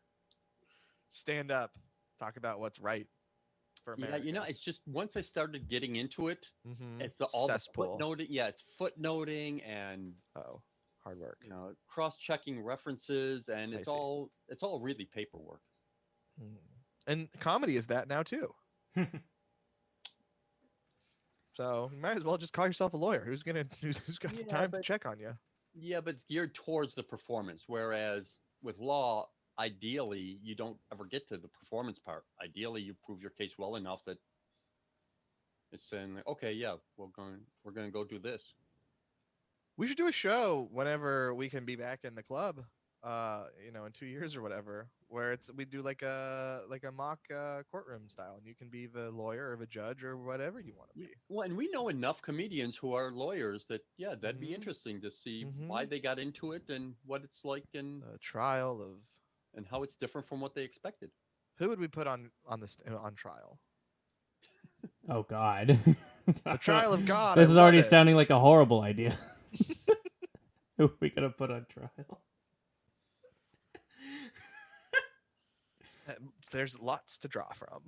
Speaker 2: Stand up, talk about what's right for America.
Speaker 3: Yeah, it's just once I started getting into it,
Speaker 2: Mhm.
Speaker 3: it's all
Speaker 2: Cesspool.
Speaker 3: the footnoting. Yeah, it's footnoting and
Speaker 2: Oh, hard work.
Speaker 3: cross-checking references, and
Speaker 2: I
Speaker 3: it's
Speaker 2: see.
Speaker 3: all really paperwork.
Speaker 2: And comedy is that now too. So you might as well just call yourself a lawyer. Who's got the
Speaker 3: Yeah,
Speaker 2: time to
Speaker 3: but-
Speaker 2: check on you?
Speaker 3: Yeah, but it's geared towards the performance. Whereas with law, ideally, you don't ever get to the performance part. Ideally, you prove your case well enough that it's saying, like, okay, yeah, we're going to go do this.
Speaker 2: We should do a show whenever we can be back in the club. In 2 years or whatever, where we do like a mock courtroom style, and you can be the lawyer or the judge or whatever you want to be.
Speaker 3: Well, and we know enough comedians who are lawyers that, yeah, that'd be
Speaker 2: Mhm.
Speaker 3: interesting to see
Speaker 2: Mhm.
Speaker 3: why they got into it and what it's like and
Speaker 2: A trial of
Speaker 3: how it's different from what they expected.
Speaker 2: who would we put on trial?
Speaker 1: Oh God.
Speaker 2: The trial of God.
Speaker 1: This
Speaker 2: I
Speaker 1: is
Speaker 2: love
Speaker 1: already
Speaker 2: it.
Speaker 1: sounding like a horrible idea. Who are we gonna put on trial?
Speaker 2: There's lots to draw from.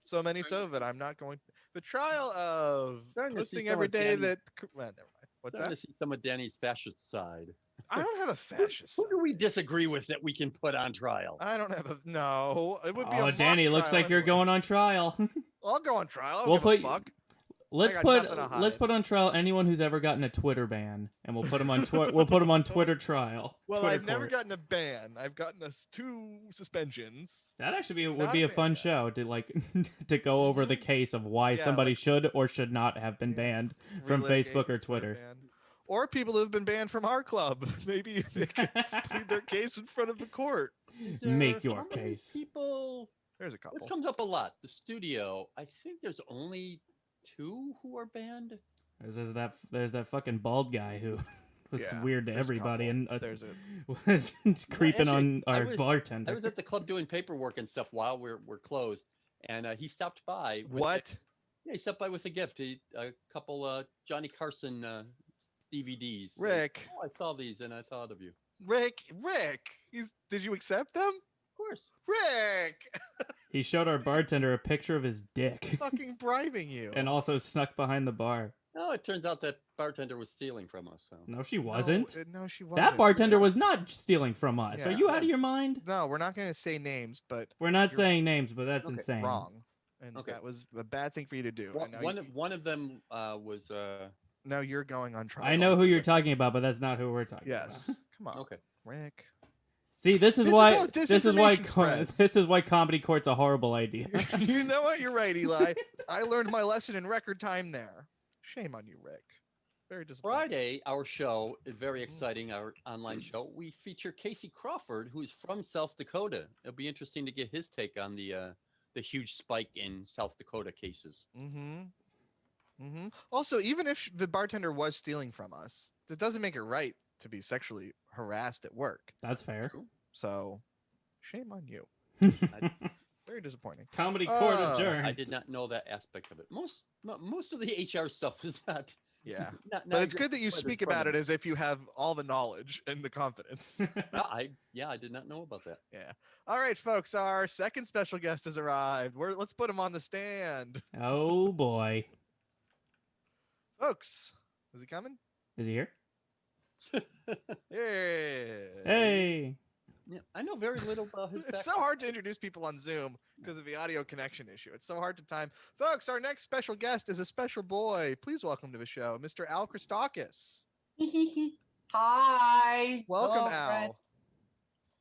Speaker 2: So many so that I'm not going. The trial of
Speaker 3: Starting to see
Speaker 2: posting
Speaker 3: some
Speaker 2: every
Speaker 3: of
Speaker 2: day
Speaker 3: Danny's-
Speaker 2: that. Well, never mind. What's
Speaker 3: Starting
Speaker 2: that?
Speaker 3: to see some of Danny's fascist side.
Speaker 2: I don't have a fascist.
Speaker 3: Who do we disagree with that we can put on trial?
Speaker 2: I don't have a no. It would be.
Speaker 1: Oh,
Speaker 2: a mock
Speaker 1: Danny, looks
Speaker 2: trial
Speaker 1: like you're
Speaker 2: anyway.
Speaker 1: going on trial.
Speaker 2: I'll go on trial. I don't
Speaker 1: We'll
Speaker 2: give a
Speaker 1: put-
Speaker 2: fuck.
Speaker 1: Let's
Speaker 2: got
Speaker 1: put
Speaker 2: nothing to
Speaker 1: let's
Speaker 2: hide.
Speaker 1: put on trial anyone who's ever gotten a Twitter ban, and we'll put them on we'll put them on Twitter trial.
Speaker 2: Well,
Speaker 1: Twitter
Speaker 2: I've never
Speaker 1: court.
Speaker 2: gotten a ban. I've gotten 2 suspensions.
Speaker 1: That actually would
Speaker 2: Not
Speaker 1: be a
Speaker 2: bad.
Speaker 1: fun show to to go over the case of why
Speaker 2: Yeah,
Speaker 1: somebody
Speaker 2: like-
Speaker 1: should or should not have been banned from
Speaker 2: Relitigate
Speaker 1: Facebook or
Speaker 2: their
Speaker 1: Twitter.
Speaker 2: ban. Or people who have been banned from our club. Maybe they can plead their case in front of the court.
Speaker 3: Is
Speaker 1: Make
Speaker 3: there-
Speaker 1: your
Speaker 3: how many
Speaker 1: case.
Speaker 3: People.
Speaker 2: There's a couple.
Speaker 3: This comes up a lot. The studio. I think there's only 2 who are banned.
Speaker 1: There's that fucking bald guy who was
Speaker 2: Yeah,
Speaker 1: weird to
Speaker 2: there's a
Speaker 1: everybody
Speaker 2: couple.
Speaker 1: and
Speaker 2: There's a
Speaker 1: was creeping on
Speaker 3: actually, I
Speaker 1: our
Speaker 3: was-
Speaker 1: bartender.
Speaker 3: I was at the club doing paperwork and stuff while we're closed, and he stopped by. With
Speaker 2: what?
Speaker 3: Yeah, he stopped by with a gift. A couple Johnny Carson DVDs.
Speaker 2: Rick.
Speaker 3: Oh, I saw these and I thought of you.
Speaker 2: Rick. Did you accept them?
Speaker 3: Of course.
Speaker 2: Rick.
Speaker 1: He showed our bartender a picture of his dick
Speaker 2: Fucking bribing you.
Speaker 1: and also snuck behind the bar.
Speaker 3: No, it turns out that bartender was stealing from us. So.
Speaker 1: No, she wasn't.
Speaker 2: No, she wasn't.
Speaker 1: That bartender was not stealing from us. Are
Speaker 2: Yeah.
Speaker 1: you out of your mind?
Speaker 2: No, we're not going to say names, but
Speaker 1: We're not
Speaker 2: You're-
Speaker 1: saying names, but that's
Speaker 3: Okay,
Speaker 1: insane.
Speaker 2: wrong. And
Speaker 3: Okay.
Speaker 2: that was a bad thing for you to do. And now,
Speaker 3: One of them was.
Speaker 2: now you're going on trial.
Speaker 1: I know who you're talking about, but that's not who we're talking
Speaker 2: Yes.
Speaker 1: about.
Speaker 2: Come on,
Speaker 3: Okay.
Speaker 2: Rick.
Speaker 1: See, this is
Speaker 2: This is
Speaker 1: why
Speaker 2: how
Speaker 1: this is why
Speaker 2: disinformation spreads.
Speaker 1: this is why comedy court's a horrible idea.
Speaker 2: You know what? You're right, Eli. I learned my lesson in record time there. Shame on you, Rick. Very disappointing.
Speaker 3: Friday, our show is very exciting. Our online show. We feature Casey Crawford, who is from South Dakota. It'll be interesting to get his take on the huge spike in South Dakota cases.
Speaker 2: Also, even if the bartender was stealing from us, that doesn't make it right to be sexually harassed at work.
Speaker 1: That's fair.
Speaker 2: So, shame on you. Very disappointing.
Speaker 1: Comedy court adjourned.
Speaker 3: I did not know that aspect of it. Most of the HR stuff is not.
Speaker 2: Yeah,
Speaker 3: not
Speaker 2: but it's
Speaker 3: exactly
Speaker 2: good that you
Speaker 3: what is
Speaker 2: speak
Speaker 3: from
Speaker 2: about it
Speaker 3: it.
Speaker 2: as if you have all the knowledge and the confidence.
Speaker 3: I did not know about that.
Speaker 2: Yeah. All right, folks. Our second special guest has arrived. Let's put him on the stand,
Speaker 1: Oh boy.
Speaker 2: folks. Is he coming?
Speaker 1: Is he here?
Speaker 2: Yeah.
Speaker 1: Hey.
Speaker 3: Yeah, I know very little about his.
Speaker 2: It's so hard to introduce people on Zoom because of the audio connection issue. It's so hard to time. Folks, our next special guest is a special boy. Please welcome to the show, Mr. Al Christakis.
Speaker 4: Hi.
Speaker 2: Welcome,
Speaker 4: Hello,
Speaker 2: Al.
Speaker 4: friend.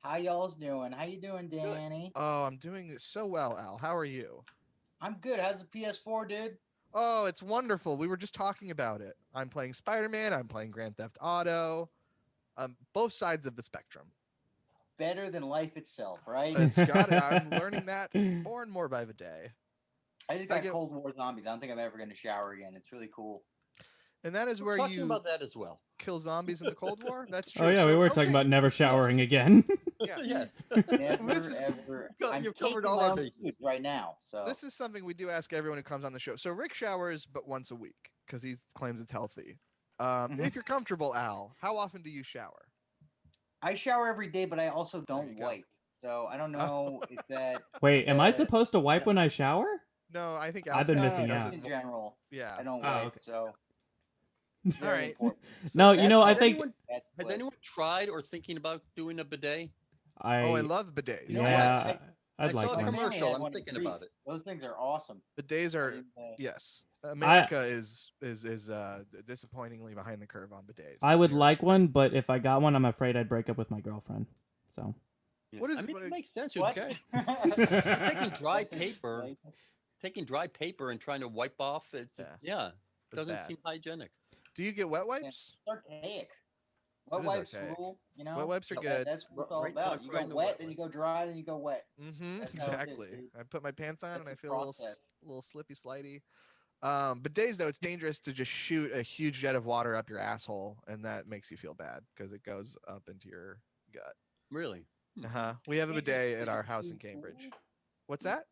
Speaker 4: How y'all's doing? How you doing, Danny?
Speaker 2: Oh, I'm doing so well, Al. How are you?
Speaker 4: I'm good. How's the PS4, dude?
Speaker 2: Oh, it's wonderful. We were just talking about it. I'm playing Spider-Man. I'm playing Grand Theft Auto. Both sides of the spectrum.
Speaker 4: Better than life itself, right?
Speaker 2: It's got it. I'm learning that more and more by the day.
Speaker 4: I just got Cold War Zombies. I don't think I'm ever going to shower again. It's really cool.
Speaker 2: And that is
Speaker 3: We're
Speaker 2: where
Speaker 3: talking
Speaker 2: you
Speaker 3: about that as well.
Speaker 2: kill zombies in the Cold War? That's true.
Speaker 1: Oh yeah, we were talking about never showering again.
Speaker 2: Yeah.
Speaker 3: Yes.
Speaker 4: Never,
Speaker 2: This is-
Speaker 4: ever.
Speaker 3: You've
Speaker 4: I'm
Speaker 3: covered
Speaker 4: taking
Speaker 3: all
Speaker 4: my
Speaker 3: our
Speaker 4: own
Speaker 3: bases.
Speaker 4: food right now. So
Speaker 2: This is something we do ask everyone who comes on the show. So Rick showers but once a week because he claims it's healthy. If you're comfortable, Al, how often do you shower?
Speaker 4: I shower every day, but I also don't
Speaker 2: you go.
Speaker 4: wipe. So I don't know if that.
Speaker 1: Wait, am I supposed to wipe when I shower?
Speaker 2: No, I think
Speaker 1: I've been
Speaker 2: Al
Speaker 1: missing
Speaker 2: does
Speaker 1: out.
Speaker 2: it.
Speaker 4: In general,
Speaker 2: Yeah.
Speaker 4: I don't
Speaker 1: Oh,
Speaker 4: wipe.
Speaker 1: okay.
Speaker 4: So it's very
Speaker 2: right.
Speaker 4: important.
Speaker 1: No, you
Speaker 4: That's
Speaker 1: know, I
Speaker 4: the-
Speaker 1: think
Speaker 4: That's
Speaker 3: Has
Speaker 4: what-
Speaker 3: anyone tried or thinking about doing a bidet?
Speaker 2: I love bidets.
Speaker 4: You know
Speaker 1: yeah,
Speaker 4: what?
Speaker 1: I'd
Speaker 3: I
Speaker 1: like
Speaker 3: saw a
Speaker 4: My
Speaker 1: one.
Speaker 4: family
Speaker 3: commercial.
Speaker 4: had
Speaker 3: I'm
Speaker 4: one in
Speaker 3: thinking about
Speaker 4: Greece.
Speaker 3: it.
Speaker 4: Those things are awesome.
Speaker 2: Bidets are
Speaker 4: And,
Speaker 2: yes. America is disappointingly behind the curve on bidets.
Speaker 1: I would
Speaker 2: They're-
Speaker 1: like one, but if I got one, I'm afraid I'd break up with my girlfriend. So
Speaker 3: Yeah.
Speaker 2: What is
Speaker 3: I
Speaker 2: it-
Speaker 3: mean, it makes sense.
Speaker 4: What?
Speaker 2: Okay.
Speaker 3: Taking dry
Speaker 4: That's
Speaker 3: paper,
Speaker 4: right.
Speaker 3: taking dry paper and trying to wipe off it. Yeah,
Speaker 2: It's
Speaker 3: doesn't
Speaker 2: bad.
Speaker 3: seem hygienic.
Speaker 2: Do you get wet wipes?
Speaker 4: It's archaic.
Speaker 2: It
Speaker 4: Wet
Speaker 2: is
Speaker 4: wipes
Speaker 2: archaic.
Speaker 4: rule, you know.
Speaker 2: Wet wipes are
Speaker 4: That-
Speaker 2: good.
Speaker 4: That's what it's all
Speaker 3: Right now,
Speaker 4: about. You
Speaker 3: trying
Speaker 4: go
Speaker 3: to
Speaker 4: wet,
Speaker 3: wet
Speaker 4: then you
Speaker 3: wipe.
Speaker 4: go dry, then you go wet.
Speaker 2: Mm-hmm.
Speaker 4: That's how it is,
Speaker 2: Exactly.
Speaker 4: dude.
Speaker 2: I put my pants on
Speaker 4: That's
Speaker 2: and I
Speaker 4: the
Speaker 2: feel a
Speaker 4: process.
Speaker 2: little slippy slidey. Bidets though, it's dangerous to just shoot a huge jet of water up your asshole, and that makes you feel bad because it goes up into your gut.
Speaker 3: Really?
Speaker 2: We have a
Speaker 4: Dangerous
Speaker 2: bidet
Speaker 4: because
Speaker 2: at our
Speaker 4: it's
Speaker 2: house
Speaker 4: too
Speaker 2: in Cambridge.
Speaker 4: cool.
Speaker 2: What's that?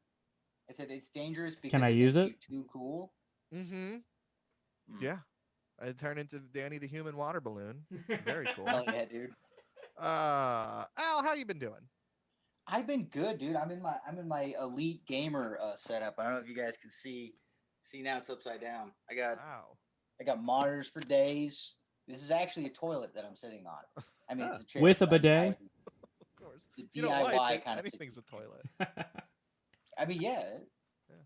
Speaker 4: I said it's dangerous because
Speaker 1: I
Speaker 4: it
Speaker 1: use
Speaker 4: makes you too cool.
Speaker 2: Mm-hmm.
Speaker 4: Mm.
Speaker 2: Yeah. I turned into Danny the human water balloon. Very cool.
Speaker 4: Hell yeah, dude.
Speaker 2: Al, how you been doing?
Speaker 4: I've been good, dude. I'm in my elite gamer setup. I don't know if you guys can see now it's upside down. I got monitors for days. This is actually a toilet that I'm sitting on. I mean, it's a chair.
Speaker 1: With a
Speaker 4: but
Speaker 1: bidet?
Speaker 2: Of course.
Speaker 4: The
Speaker 2: You don't wipe
Speaker 4: DIY kind of
Speaker 2: anything's a toilet.
Speaker 4: I mean, yeah.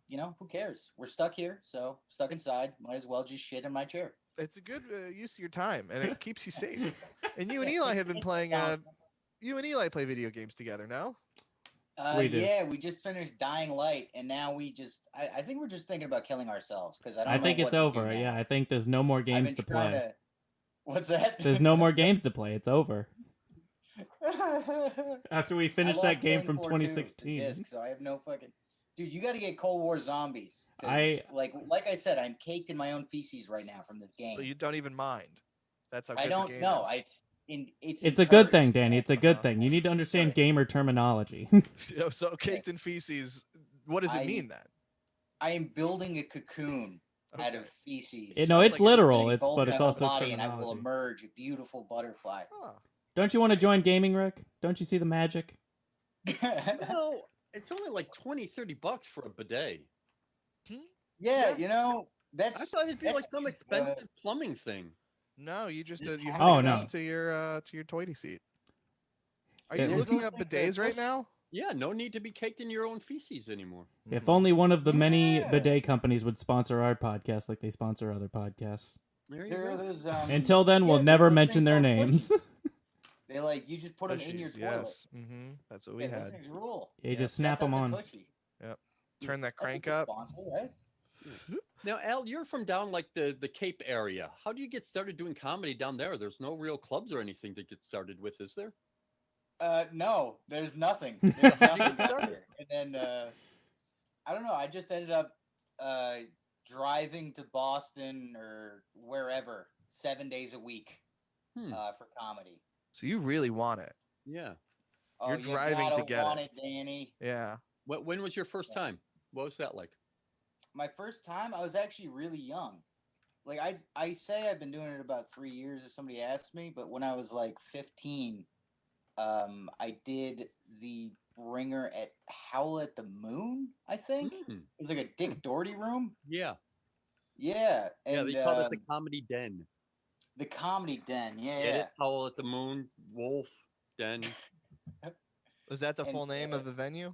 Speaker 4: You know, who cares? We're stuck here, so stuck inside. Might as well just shit in my chair.
Speaker 2: It's a good use of your time, and it keeps you safe. And you and
Speaker 4: Yeah,
Speaker 2: Eli
Speaker 4: it's
Speaker 2: have been
Speaker 4: like
Speaker 2: playing.
Speaker 4: down.
Speaker 2: You and Eli play video games together, no?
Speaker 1: We do.
Speaker 4: Yeah, we just finished Dying Light, and now we just. I think we're just thinking about killing ourselves because I don't.
Speaker 1: I
Speaker 4: know
Speaker 1: think
Speaker 4: what
Speaker 1: it's
Speaker 4: to do
Speaker 1: over.
Speaker 4: now.
Speaker 1: Yeah, I think there's no more
Speaker 4: I've
Speaker 1: games
Speaker 4: been
Speaker 1: to
Speaker 4: trying
Speaker 1: play.
Speaker 4: What's that?
Speaker 1: There's no more games to play. It's over. After we
Speaker 4: I
Speaker 1: finished
Speaker 4: lost
Speaker 1: that game
Speaker 4: Killing
Speaker 1: from
Speaker 4: Floor 2 to
Speaker 1: 2016.
Speaker 4: disc, so I have no fucking. Dude, you got to get Cold War Zombies. 'cause,
Speaker 1: I-
Speaker 4: like I said, I'm caked in my own feces right now from this game.
Speaker 2: But you don't even mind. That's how good
Speaker 4: I
Speaker 2: the
Speaker 4: don't
Speaker 2: game
Speaker 4: know.
Speaker 2: is.
Speaker 1: It's a good thing,
Speaker 4: encouraged.
Speaker 1: Danny. It's a good
Speaker 2: Uh-huh.
Speaker 1: thing. You need to understand
Speaker 4: Right.
Speaker 1: gamer terminology.
Speaker 2: So caked in feces. What does it
Speaker 4: I-
Speaker 2: mean then?
Speaker 4: I am building a cocoon out
Speaker 2: Okay.
Speaker 4: of feces.
Speaker 1: No,
Speaker 2: Sounds
Speaker 1: it's
Speaker 2: like a
Speaker 1: literal.
Speaker 4: Getting
Speaker 1: It's
Speaker 4: both
Speaker 1: but it's
Speaker 4: out of
Speaker 1: also
Speaker 4: the body, and I will
Speaker 1: terminology.
Speaker 4: emerge a beautiful butterfly.
Speaker 2: Huh.
Speaker 1: Don't you want to join gaming, Rick? Don't you see the magic?
Speaker 3: No, it's only like $20-$30 for a bidet.
Speaker 4: yeah, you know that's.
Speaker 3: I thought it'd be like
Speaker 4: that's
Speaker 3: some
Speaker 4: cheap,
Speaker 3: expensive plumbing thing.
Speaker 2: No, you just you
Speaker 4: Oh,
Speaker 2: hook it
Speaker 1: no.
Speaker 2: up to your toity seat. Are you
Speaker 1: Yeah,
Speaker 2: looking
Speaker 4: those
Speaker 2: up
Speaker 4: things are
Speaker 2: bidets right
Speaker 4: push-
Speaker 2: now?
Speaker 3: Yeah, no need to be caked in your own feces anymore.
Speaker 1: If only one of the many
Speaker 4: Yeah.
Speaker 1: bidet companies would sponsor our podcast like they sponsor other podcasts.
Speaker 3: There you
Speaker 4: There are
Speaker 3: go.
Speaker 4: those.
Speaker 1: Until then, we'll
Speaker 4: yeah,
Speaker 1: never
Speaker 4: those
Speaker 1: mention
Speaker 4: things
Speaker 1: their
Speaker 4: are
Speaker 1: names.
Speaker 4: pushy. They like you just put them in your
Speaker 2: Tushies,
Speaker 4: toilet.
Speaker 2: yes. That's what we
Speaker 4: Yeah, those
Speaker 2: had.
Speaker 4: things rule.
Speaker 1: You
Speaker 2: Yep.
Speaker 1: just snap
Speaker 4: That's
Speaker 1: them
Speaker 4: how
Speaker 1: on.
Speaker 4: the tushy.
Speaker 2: Turn that
Speaker 4: That's a
Speaker 2: crank
Speaker 4: good
Speaker 2: up.
Speaker 4: sponsor, right?
Speaker 3: Now, Al, you're from down like the Cape area. How do you get started doing comedy down there? There's no real clubs or anything to get started with, is there?
Speaker 4: No, there's nothing. There's nothing down here. And then I don't know. I just ended up driving to Boston or wherever 7 days a week for comedy.
Speaker 2: So you really want it?
Speaker 3: Yeah.
Speaker 4: Oh,
Speaker 2: You're driving to get
Speaker 4: want it, Danny.
Speaker 2: Yeah.
Speaker 3: When was your first time? What was that like?
Speaker 4: My first time, I was actually really young. Like I say I've been doing it about 3 years if somebody asks me, but when I was like 15, I did the bringer at Howl at the Moon, I think. It was like a Dick Doherty room.
Speaker 3: Yeah.
Speaker 4: Yeah. And,
Speaker 3: they called it the Comedy Den.
Speaker 4: The Comedy Den,
Speaker 3: Get it? Howl at the Moon, Wolf, Den.
Speaker 2: Was that the full name of the venue?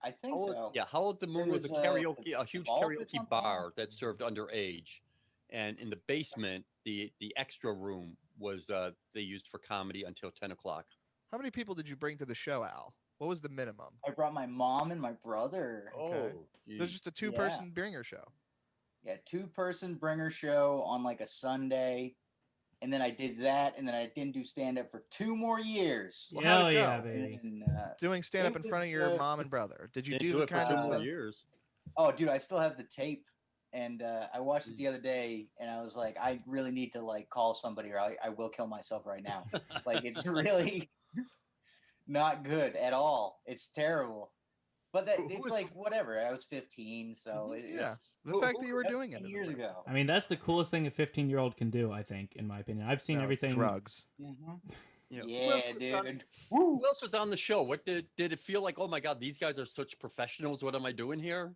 Speaker 4: I think so.
Speaker 3: Yeah, Howl at the Moon was a huge karaoke bar that served underage. And in the basement, the extra room was they used for comedy until 10 o'clock.
Speaker 2: How many people did you bring to the show, Al? What was the minimum?
Speaker 4: I brought my mom and my brother.
Speaker 2: Okay. So it's just a two-person bringer show.
Speaker 4: Yeah, two-person bringer show on like a Sunday. And then I did that, and then I didn't do stand-up for 2 more years.
Speaker 2: Well, how'd it go?
Speaker 1: Baby.
Speaker 4: And,
Speaker 2: doing stand-up in front of your mom and brother. Did you do
Speaker 3: it
Speaker 2: kind
Speaker 3: for 2
Speaker 2: of
Speaker 3: more years?
Speaker 4: Oh, dude, I still have the tape. And I watched it the other day, and I was like, I really need to like call somebody, or I will kill myself right now. Like, it's really not good at all. It's terrible. But it's like whatever. I was 15, so
Speaker 2: the fact that you were doing it
Speaker 4: years ago.
Speaker 1: I mean, that's the coolest thing a 15-year-old can do. I think, in my opinion, I've seen everything.
Speaker 2: Drugs.
Speaker 4: Yeah, dude.
Speaker 3: Who else was on the show? What did it feel like? Oh my God, these guys are such professionals. What am I doing here?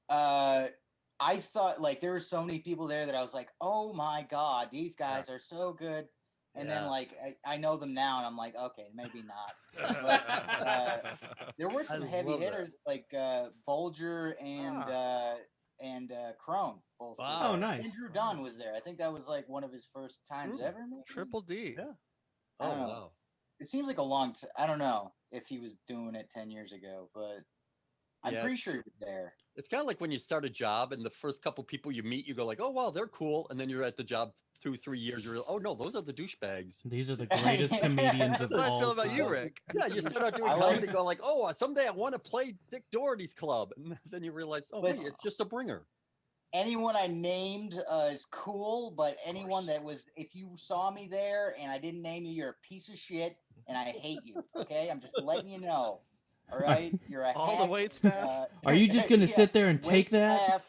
Speaker 4: I thought like there were so many people there that I was like, oh my God, these guys are so good. And then like I know them now, and I'm like, okay, maybe not. But, there were some heavy hitters like Bolger and Crone. Both.
Speaker 1: Wow, nice.
Speaker 4: Andrew Dunn was there. I think that was like one of his first times ever. Maybe?
Speaker 2: Triple D.
Speaker 3: Yeah.
Speaker 4: I don't know. It seems like a long. I don't know if he was doing it 10 years ago, but I'm pretty sure he was there.
Speaker 3: It's kind of like when you start a job, and the first couple people you meet, you go like, oh wow, they're cool, and then you're at the job 2-3 years, you're oh no, those are the douchebags.
Speaker 1: These are the greatest comedians of all time.
Speaker 2: That's how I feel about you, Rick.
Speaker 3: Yeah, you start out doing comedy, go like, oh, someday I want to play Dick Doherty's club, and then you realize, oh wait, it's just a bringer.
Speaker 4: Anyone I named is cool, but anyone that was, if you saw me there and I didn't name you, you're a piece of shit, and I hate you. Okay, I'm just letting you know. All right, you're a
Speaker 2: all the wait staff.
Speaker 1: Are you just gonna sit there and take that?
Speaker 4: Staff,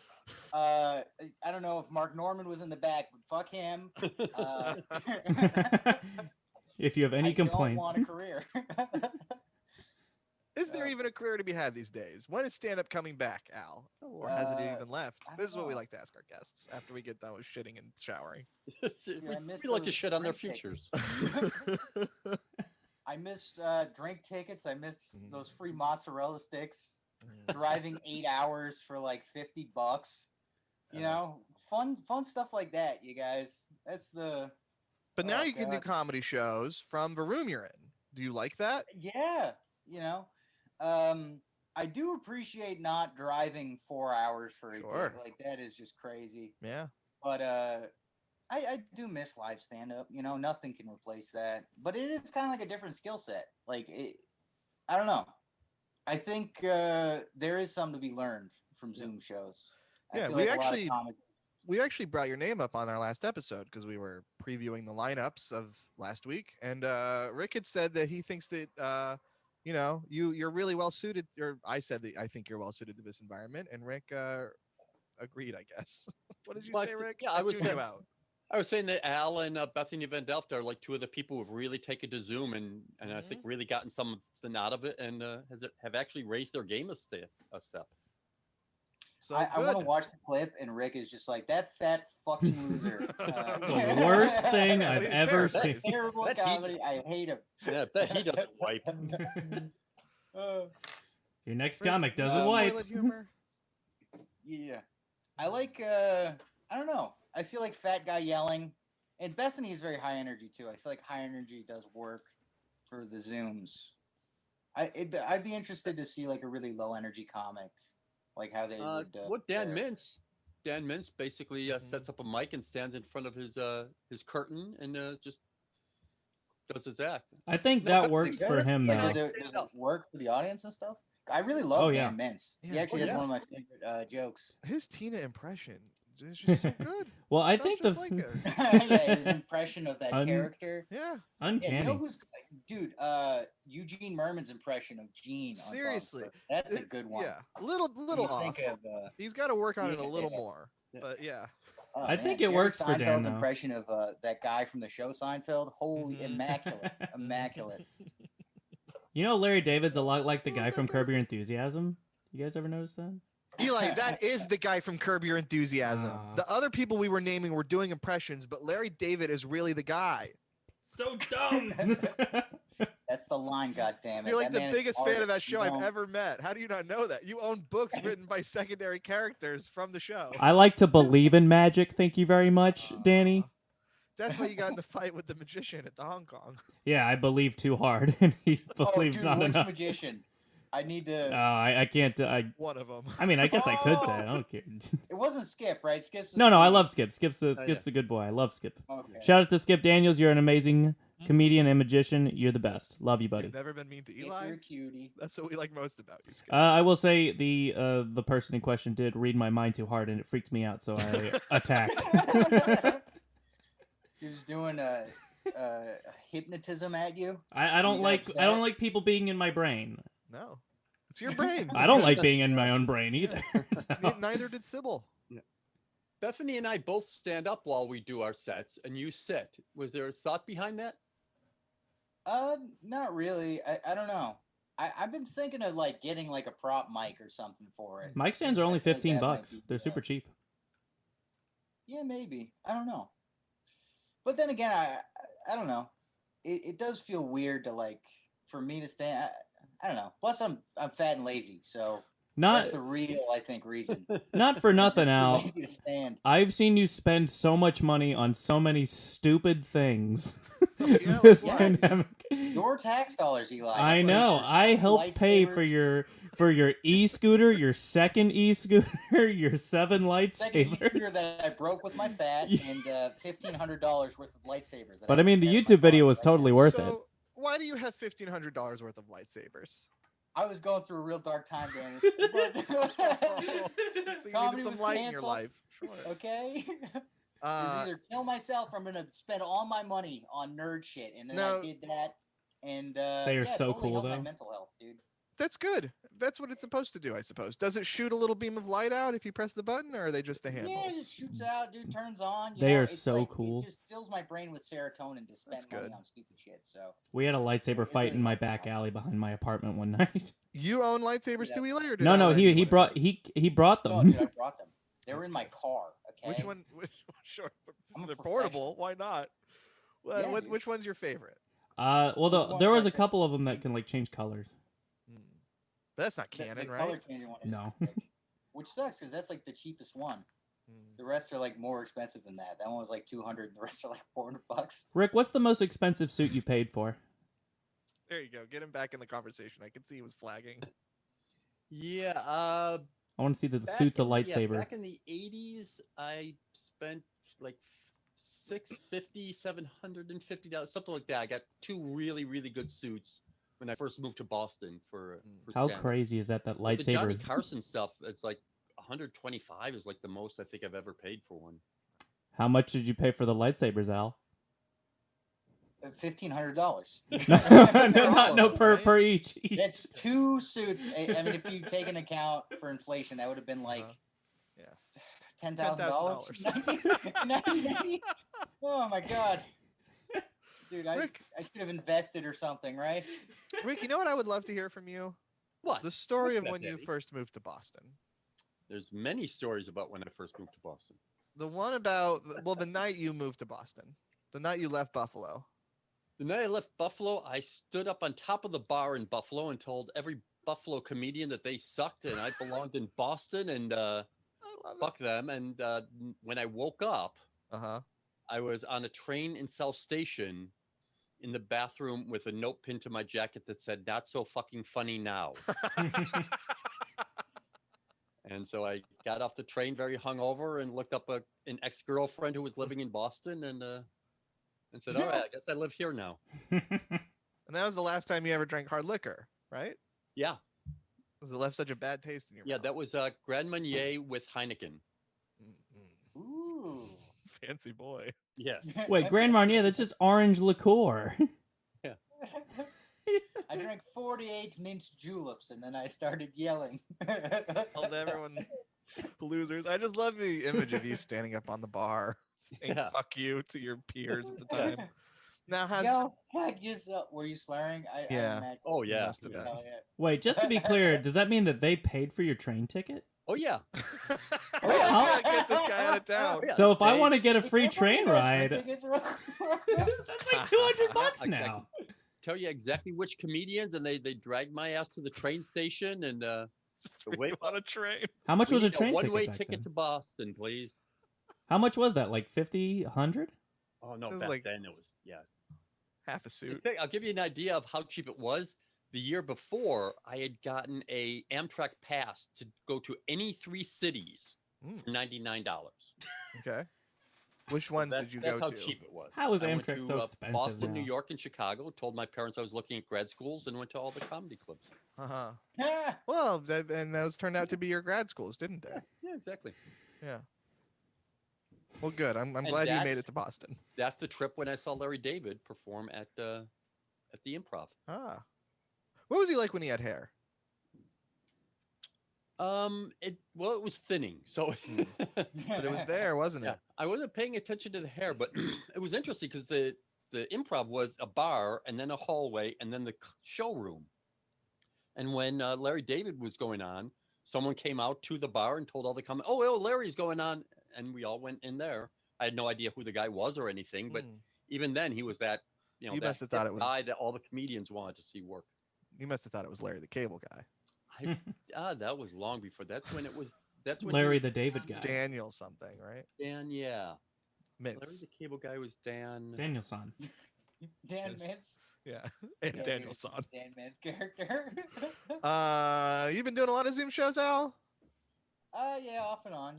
Speaker 4: I don't know if Mark Norman was in the back, but fuck him.
Speaker 1: If you have any complaints,
Speaker 4: I don't want a career.
Speaker 2: Is there even a career to be had these days? When is stand-up coming back, Al? Or has it even left? This is what we like to ask our guests after we get done with shitting and showering.
Speaker 3: We like to shit on their futures.
Speaker 4: I missed drink tickets. I missed those free mozzarella sticks. Driving 8 hours for like $50. You know, fun stuff like that, you guys. That's the.
Speaker 2: But now you can do comedy shows from the room you're in. Do you like that?
Speaker 4: Yeah, you know, I do appreciate not driving 4 hours for a gig. Like that is just crazy.
Speaker 2: Yeah.
Speaker 4: But I do miss live stand-up. You know, nothing can replace that. But it is kind of like a different skill set. Like, I don't know. I think there is some to be learned from Zoom shows.
Speaker 2: Yeah, we actually brought your name up on our last episode because we were previewing the lineups of last week, and Rick had said that he thinks that you know you're really well suited. Or I said that I think you're well suited to this environment, and Rick agreed, I guess. What did you say, Rick?
Speaker 3: Yeah, I was saying that Al and Bethany Van Delft are like two of the people who've really taken to Zoom and I think really gotten something out of it and have actually raised their game a step.
Speaker 2: So
Speaker 4: I want to watch the clip, and Rick is just like, that fat fucking loser.
Speaker 1: The worst thing I've ever seen.
Speaker 4: Terrible comedy. I hate him.
Speaker 3: Yeah, bet he doesn't wipe.
Speaker 1: Your next comic doesn't wipe.
Speaker 2: Humor?
Speaker 4: Yeah. I like, I don't know. I feel like fat guy yelling. And Bethany is very high energy, too. I feel like high energy does work for the Zooms. I'd be interested to see, like, a really low energy comic. Like how they would...
Speaker 3: What Dan Mintz? Dan Mintz basically sets up a mic and stands in front of his curtain and just does his act.
Speaker 1: I think that works for him though.
Speaker 4: Did it work for the audience and stuff? I really love Dan Mintz. He actually has one of my favorite jokes.
Speaker 2: His Tina impression is just so good.
Speaker 1: Well, I think the
Speaker 4: his impression of that character.
Speaker 2: Yeah,
Speaker 1: uncanny.
Speaker 4: You know who's, dude? Eugene Merman's impression of Gene.
Speaker 2: Seriously,
Speaker 4: that's a good one.
Speaker 2: Yeah, little off. He's got to work on it a little more. But yeah.
Speaker 4: Oh,
Speaker 1: I think it works for Dan.
Speaker 4: Seinfeld's impression of that guy from the show Seinfeld, holy immaculate.
Speaker 1: You know, Larry David's a lot like the guy from Curb Your Enthusiasm. You guys ever notice that?
Speaker 2: Eli, that is the guy from Curb Your Enthusiasm. The other people we were naming were doing impressions, but Larry David is really the guy.
Speaker 1: So dumb.
Speaker 4: That's the line, goddammit.
Speaker 2: You're like the biggest fan of that show I've ever met. How do you not know that? You own books written by secondary characters from the show.
Speaker 1: I like to believe in magic. Thank you very much, Danny.
Speaker 2: That's why you got in the fight with the magician at the Hong Kong.
Speaker 1: Yeah, I believed too hard, and he believed not enough.
Speaker 4: Magician? I need to.
Speaker 1: I can't.
Speaker 2: One of them.
Speaker 1: I mean, I guess I could say. I don't care.
Speaker 4: It wasn't Skip, right? Skip's.
Speaker 1: No, I love Skip. Skip's a good boy. I love Skip. Okay. Shout out to Skip Daniels. You're an amazing comedian and magician. You're the best. Love you, buddy.
Speaker 2: You've never been mean to Eli.
Speaker 4: You're a cutie.
Speaker 2: That's what we like most about you, Skip.
Speaker 1: I will say the person in question did read my mind too hard, and it freaked me out, so I attacked.
Speaker 4: He was doing hypnotism at you.
Speaker 1: I don't like people being in my brain.
Speaker 2: No, it's your brain.
Speaker 1: I don't like being in my own brain either. So.
Speaker 2: Neither did Sybil.
Speaker 3: Yeah. Bethany and I both stand up while we do our sets, and you sit. Was there a thought behind that?
Speaker 4: Not really. I don't know. I've been thinking of like getting like a prop mic or something for it.
Speaker 1: Mic stands are only $15. They're super cheap.
Speaker 4: Yeah, maybe. I don't know. But then again, I don't know. It does feel weird to like for me to stand. I don't know. Plus, I'm fat and lazy, so that's the real, I think, reason.
Speaker 1: Not for nothing, Al. I've seen you spend so much money on so many stupid things this pandemic.
Speaker 4: Your tax dollars, Eli.
Speaker 1: I know. I helped pay for your e-scooter, your second e-scooter, your 7 lightsabers.
Speaker 4: Second e-scooter that I broke with my fat, and $1,500 worth of lightsabers.
Speaker 1: But I mean, the YouTube video was totally worth it.
Speaker 2: Why do you have $1,500 worth of lightsabers?
Speaker 4: I was going through a real dark time, Danny.
Speaker 2: So you needed some light in your life. Sure.
Speaker 4: Okay. Either kill myself or I'm going to spend all my money on nerd shit. And then I did that. And
Speaker 1: they are so
Speaker 4: totally
Speaker 1: cool,
Speaker 4: helped
Speaker 1: though.
Speaker 4: My mental health, dude.
Speaker 2: That's good. That's what it's supposed to do, I suppose. Does it shoot a little beam of light out if you press the button, or are they just the handles?
Speaker 4: Yeah, it shoots out, dude. Turns on.
Speaker 1: They are so cool.
Speaker 4: It just fills my brain with serotonin to spend money on stupid shit. So
Speaker 1: we had a lightsaber fight in my back alley behind my apartment one night.
Speaker 2: You own lightsabers too, Eli? Or did
Speaker 1: No, he brought them.
Speaker 4: Oh, dude, I brought them. They were in my car. Okay.
Speaker 2: Which one? Sure, they're portable. Why not? Well, which one's your favorite?
Speaker 1: Well, there was a couple of them that can like change colors.
Speaker 2: But that's not canon,
Speaker 4: the
Speaker 2: right?
Speaker 4: Color candy one
Speaker 1: No.
Speaker 4: Which sucks because that's like the cheapest one. The rest are like more expensive than that. That one was like $200, and the rest are like $400.
Speaker 1: Rick, what's the most expensive suit you paid for?
Speaker 2: There you go. Get him back in the conversation. I can see he was flagging.
Speaker 3: Yeah.
Speaker 1: I want to see the suit, the lightsaber.
Speaker 3: Yeah, back in the 80s, I spent like $650, $750, something like that. I got 2 really, really good suits when I first moved to Boston for
Speaker 1: How
Speaker 3: stand-up.
Speaker 1: crazy is that lightsaber?
Speaker 3: The Johnny Carson stuff, it's like $125 is like the most I think I've ever paid for one.
Speaker 1: How much did you pay for the lightsabers, Al?
Speaker 4: $1,500.
Speaker 1: No, per each.
Speaker 4: That's 2 suits. I mean, if you take into account for inflation, that would have been like $10,000. Oh my god. Dude, Rick, I should have invested or something, right?
Speaker 2: Rick, you know what I would love to hear from you?
Speaker 3: What?
Speaker 2: The story of when you first moved to Boston.
Speaker 3: There's many stories about when I first moved to Boston.
Speaker 2: The one about, the night you moved to Boston. The night you left Buffalo.
Speaker 3: The night I left Buffalo, I stood up on top of the bar in Buffalo and told every Buffalo comedian that they sucked and I belonged in Boston and fuck them. And when I woke up, I was on a train in South Station in the bathroom with a note pinned to my jacket that said, "Not so fucking funny now." And so I got off the train very hungover and looked up an ex-girlfriend who was living in Boston and said, all right, I guess I live here now.
Speaker 2: And that was the last time you ever drank hard liquor, right?
Speaker 3: Yeah.
Speaker 2: Does it left such a bad taste in your mouth?
Speaker 3: Yeah, that was Grand Marnier with Heineken.
Speaker 4: Ooh.
Speaker 2: Fancy boy.
Speaker 3: Yes.
Speaker 1: Wait, Grand Marnier, that's just orange liqueur.
Speaker 3: Yeah.
Speaker 4: I drank 48 minced juleps and then I started yelling.
Speaker 2: Told everyone losers. I just love the image of you standing up on the bar saying fuck you to your peers at the time. Now,
Speaker 4: were you swearing?
Speaker 2: Yeah.
Speaker 3: Oh, yeah.
Speaker 2: Must have been.
Speaker 1: Wait, just to be clear, does that mean that they paid for your train ticket?
Speaker 3: Oh, yeah.
Speaker 2: I gotta get this guy out of town.
Speaker 3: Oh, yeah.
Speaker 1: So if I want to get a free train ride,
Speaker 4: That's
Speaker 1: that's like $200 now.
Speaker 3: Tell you exactly which comedians, and they dragged my ass to the train station and
Speaker 2: Wait on a train.
Speaker 1: How much was a
Speaker 3: need
Speaker 1: train ticket?
Speaker 3: one-way
Speaker 1: back
Speaker 3: ticket
Speaker 1: then?
Speaker 3: to Boston, please.
Speaker 1: How much was that? Like 50, 100?
Speaker 3: Oh no,
Speaker 2: It was
Speaker 3: back
Speaker 2: like-
Speaker 3: then it was
Speaker 2: Half a suit.
Speaker 3: I'll give you an idea of how cheap it was. The year before, I had gotten a Amtrak pass to go to any 3 cities for $99.
Speaker 2: Okay. Which ones did you go
Speaker 3: That's how
Speaker 2: to?
Speaker 3: cheap it was.
Speaker 1: How is
Speaker 3: I went
Speaker 1: Amtrak
Speaker 3: to,
Speaker 1: so expensive
Speaker 3: Boston,
Speaker 1: now?
Speaker 3: New York, and Chicago. Told my parents I was looking at grad schools and went to all the comedy clubs.
Speaker 2: Well, and those turned out to be your grad schools, didn't they?
Speaker 3: Yeah, exactly.
Speaker 2: Yeah. Well, good. I'm
Speaker 3: And
Speaker 2: glad you made it to Boston.
Speaker 3: That's the trip when I saw Larry David perform at the Improv.
Speaker 2: What was he like when he had hair?
Speaker 3: It was thinning, so
Speaker 2: But it was there, wasn't
Speaker 3: yeah.
Speaker 2: it?
Speaker 3: I wasn't paying attention to the hair, but it was interesting because the Improv was a bar and then a hallway and then the showroom. And when Larry David was going on, someone came out to the bar and told all the comments, "Oh, Larry's going on," and we all went in there. I had no idea who the guy was or anything, but even then, he was that
Speaker 2: You
Speaker 3: that
Speaker 2: must have thought it was
Speaker 3: guy that all the comedians wanted to see work.
Speaker 2: You must have thought it was Larry the Cable Guy.
Speaker 3: That was long before. That's when it was. That's when
Speaker 1: Larry the David guy.
Speaker 2: Daniel something, right?
Speaker 3: Dan, yeah. Larry
Speaker 2: Mintz.
Speaker 3: the Cable Guy was Dan.
Speaker 1: Danielson.
Speaker 4: Dan
Speaker 2: Yes.
Speaker 4: Mintz.
Speaker 2: Yeah. And
Speaker 4: Yeah,
Speaker 2: Daniel
Speaker 4: he was
Speaker 2: Son.
Speaker 4: Dan Mintz character.
Speaker 2: You've been doing a lot of Zoom shows, Al?
Speaker 4: Yeah, off and on,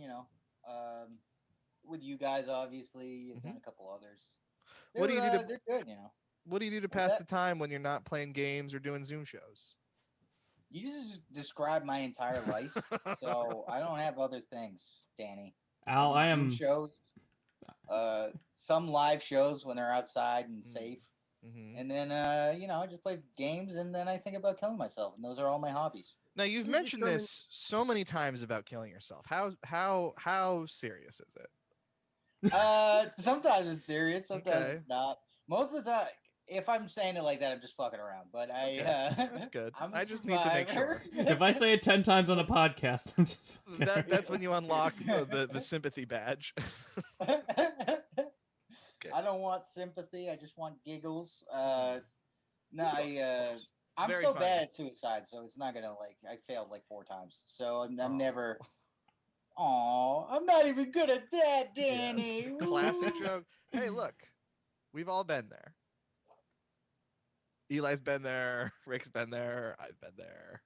Speaker 4: with you guys, obviously, I've done a couple others.
Speaker 2: What do you do to-
Speaker 4: They're good,
Speaker 2: What do you do to pass the time when you're not playing games or doing Zoom shows?
Speaker 4: You just described my entire life, so I don't have other things, Danny.
Speaker 1: Al, I
Speaker 4: Zoom
Speaker 1: am.
Speaker 4: shows, some live shows when they're outside and safe, and then I just play games, and then I think about killing myself, and those are all my hobbies.
Speaker 2: Now you've mentioned this so many times about killing yourself. How serious is it?
Speaker 4: Sometimes it's serious, sometimes
Speaker 2: Okay.
Speaker 4: it's not. Most of the time, if I'm saying it like that, I'm just fucking around. But
Speaker 2: That's good.
Speaker 4: I'm a
Speaker 2: I just need to make sure.
Speaker 4: survivor.
Speaker 1: If I say it 10 times on a podcast, I'm just.
Speaker 2: That's when you unlock the sympathy badge.
Speaker 4: I don't want sympathy. I just want giggles. I'm
Speaker 2: Very
Speaker 4: so
Speaker 2: funny.
Speaker 4: bad at suicide, so it's not gonna I failed like 4 times, so I'm never. Oh, I'm not even good at that, Danny.
Speaker 2: Yes. Classic joke. Hey, look, we've all been there. Eli's been there. Rick's been there. I've been there.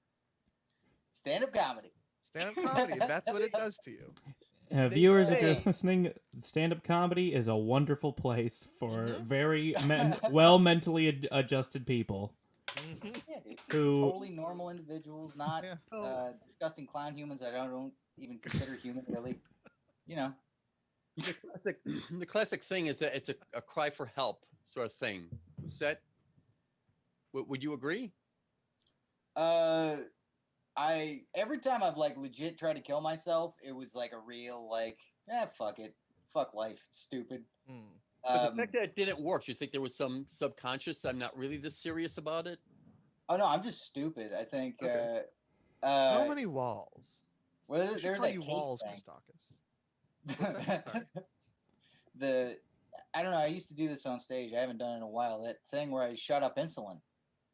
Speaker 4: Stand-up comedy.
Speaker 2: Stand-up comedy. That's what it does to you.
Speaker 1: Viewers, if you're
Speaker 4: say-
Speaker 1: listening, stand-up comedy is a wonderful place for
Speaker 2: Mhm.
Speaker 1: very well mentally adjusted people
Speaker 2: Mhm.
Speaker 4: Yeah, dude.
Speaker 1: who.
Speaker 4: Totally normal individuals, not
Speaker 2: Yeah.
Speaker 4: disgusting clown humans that I don't even consider human, really.
Speaker 3: The classic thing is that it's a cry for help sort of thing. Is that? Would you agree?
Speaker 4: Every time I've legit tried to kill myself, it was like a real fuck it, fuck life, it's stupid.
Speaker 3: But the fact that it didn't work, you think there was some subconscious? I'm not really this serious about it.
Speaker 4: Oh no, I'm just stupid. I think.
Speaker 2: Okay.
Speaker 4: So
Speaker 2: So many walls.
Speaker 4: Well,
Speaker 2: I should
Speaker 4: there's
Speaker 2: call
Speaker 4: that
Speaker 2: you
Speaker 4: cake
Speaker 2: Walls,
Speaker 4: thing.
Speaker 2: Christakis. What's that? Sorry.
Speaker 4: I don't know. I used to do this on stage. I haven't done it in a while. That thing where I shut up insulin,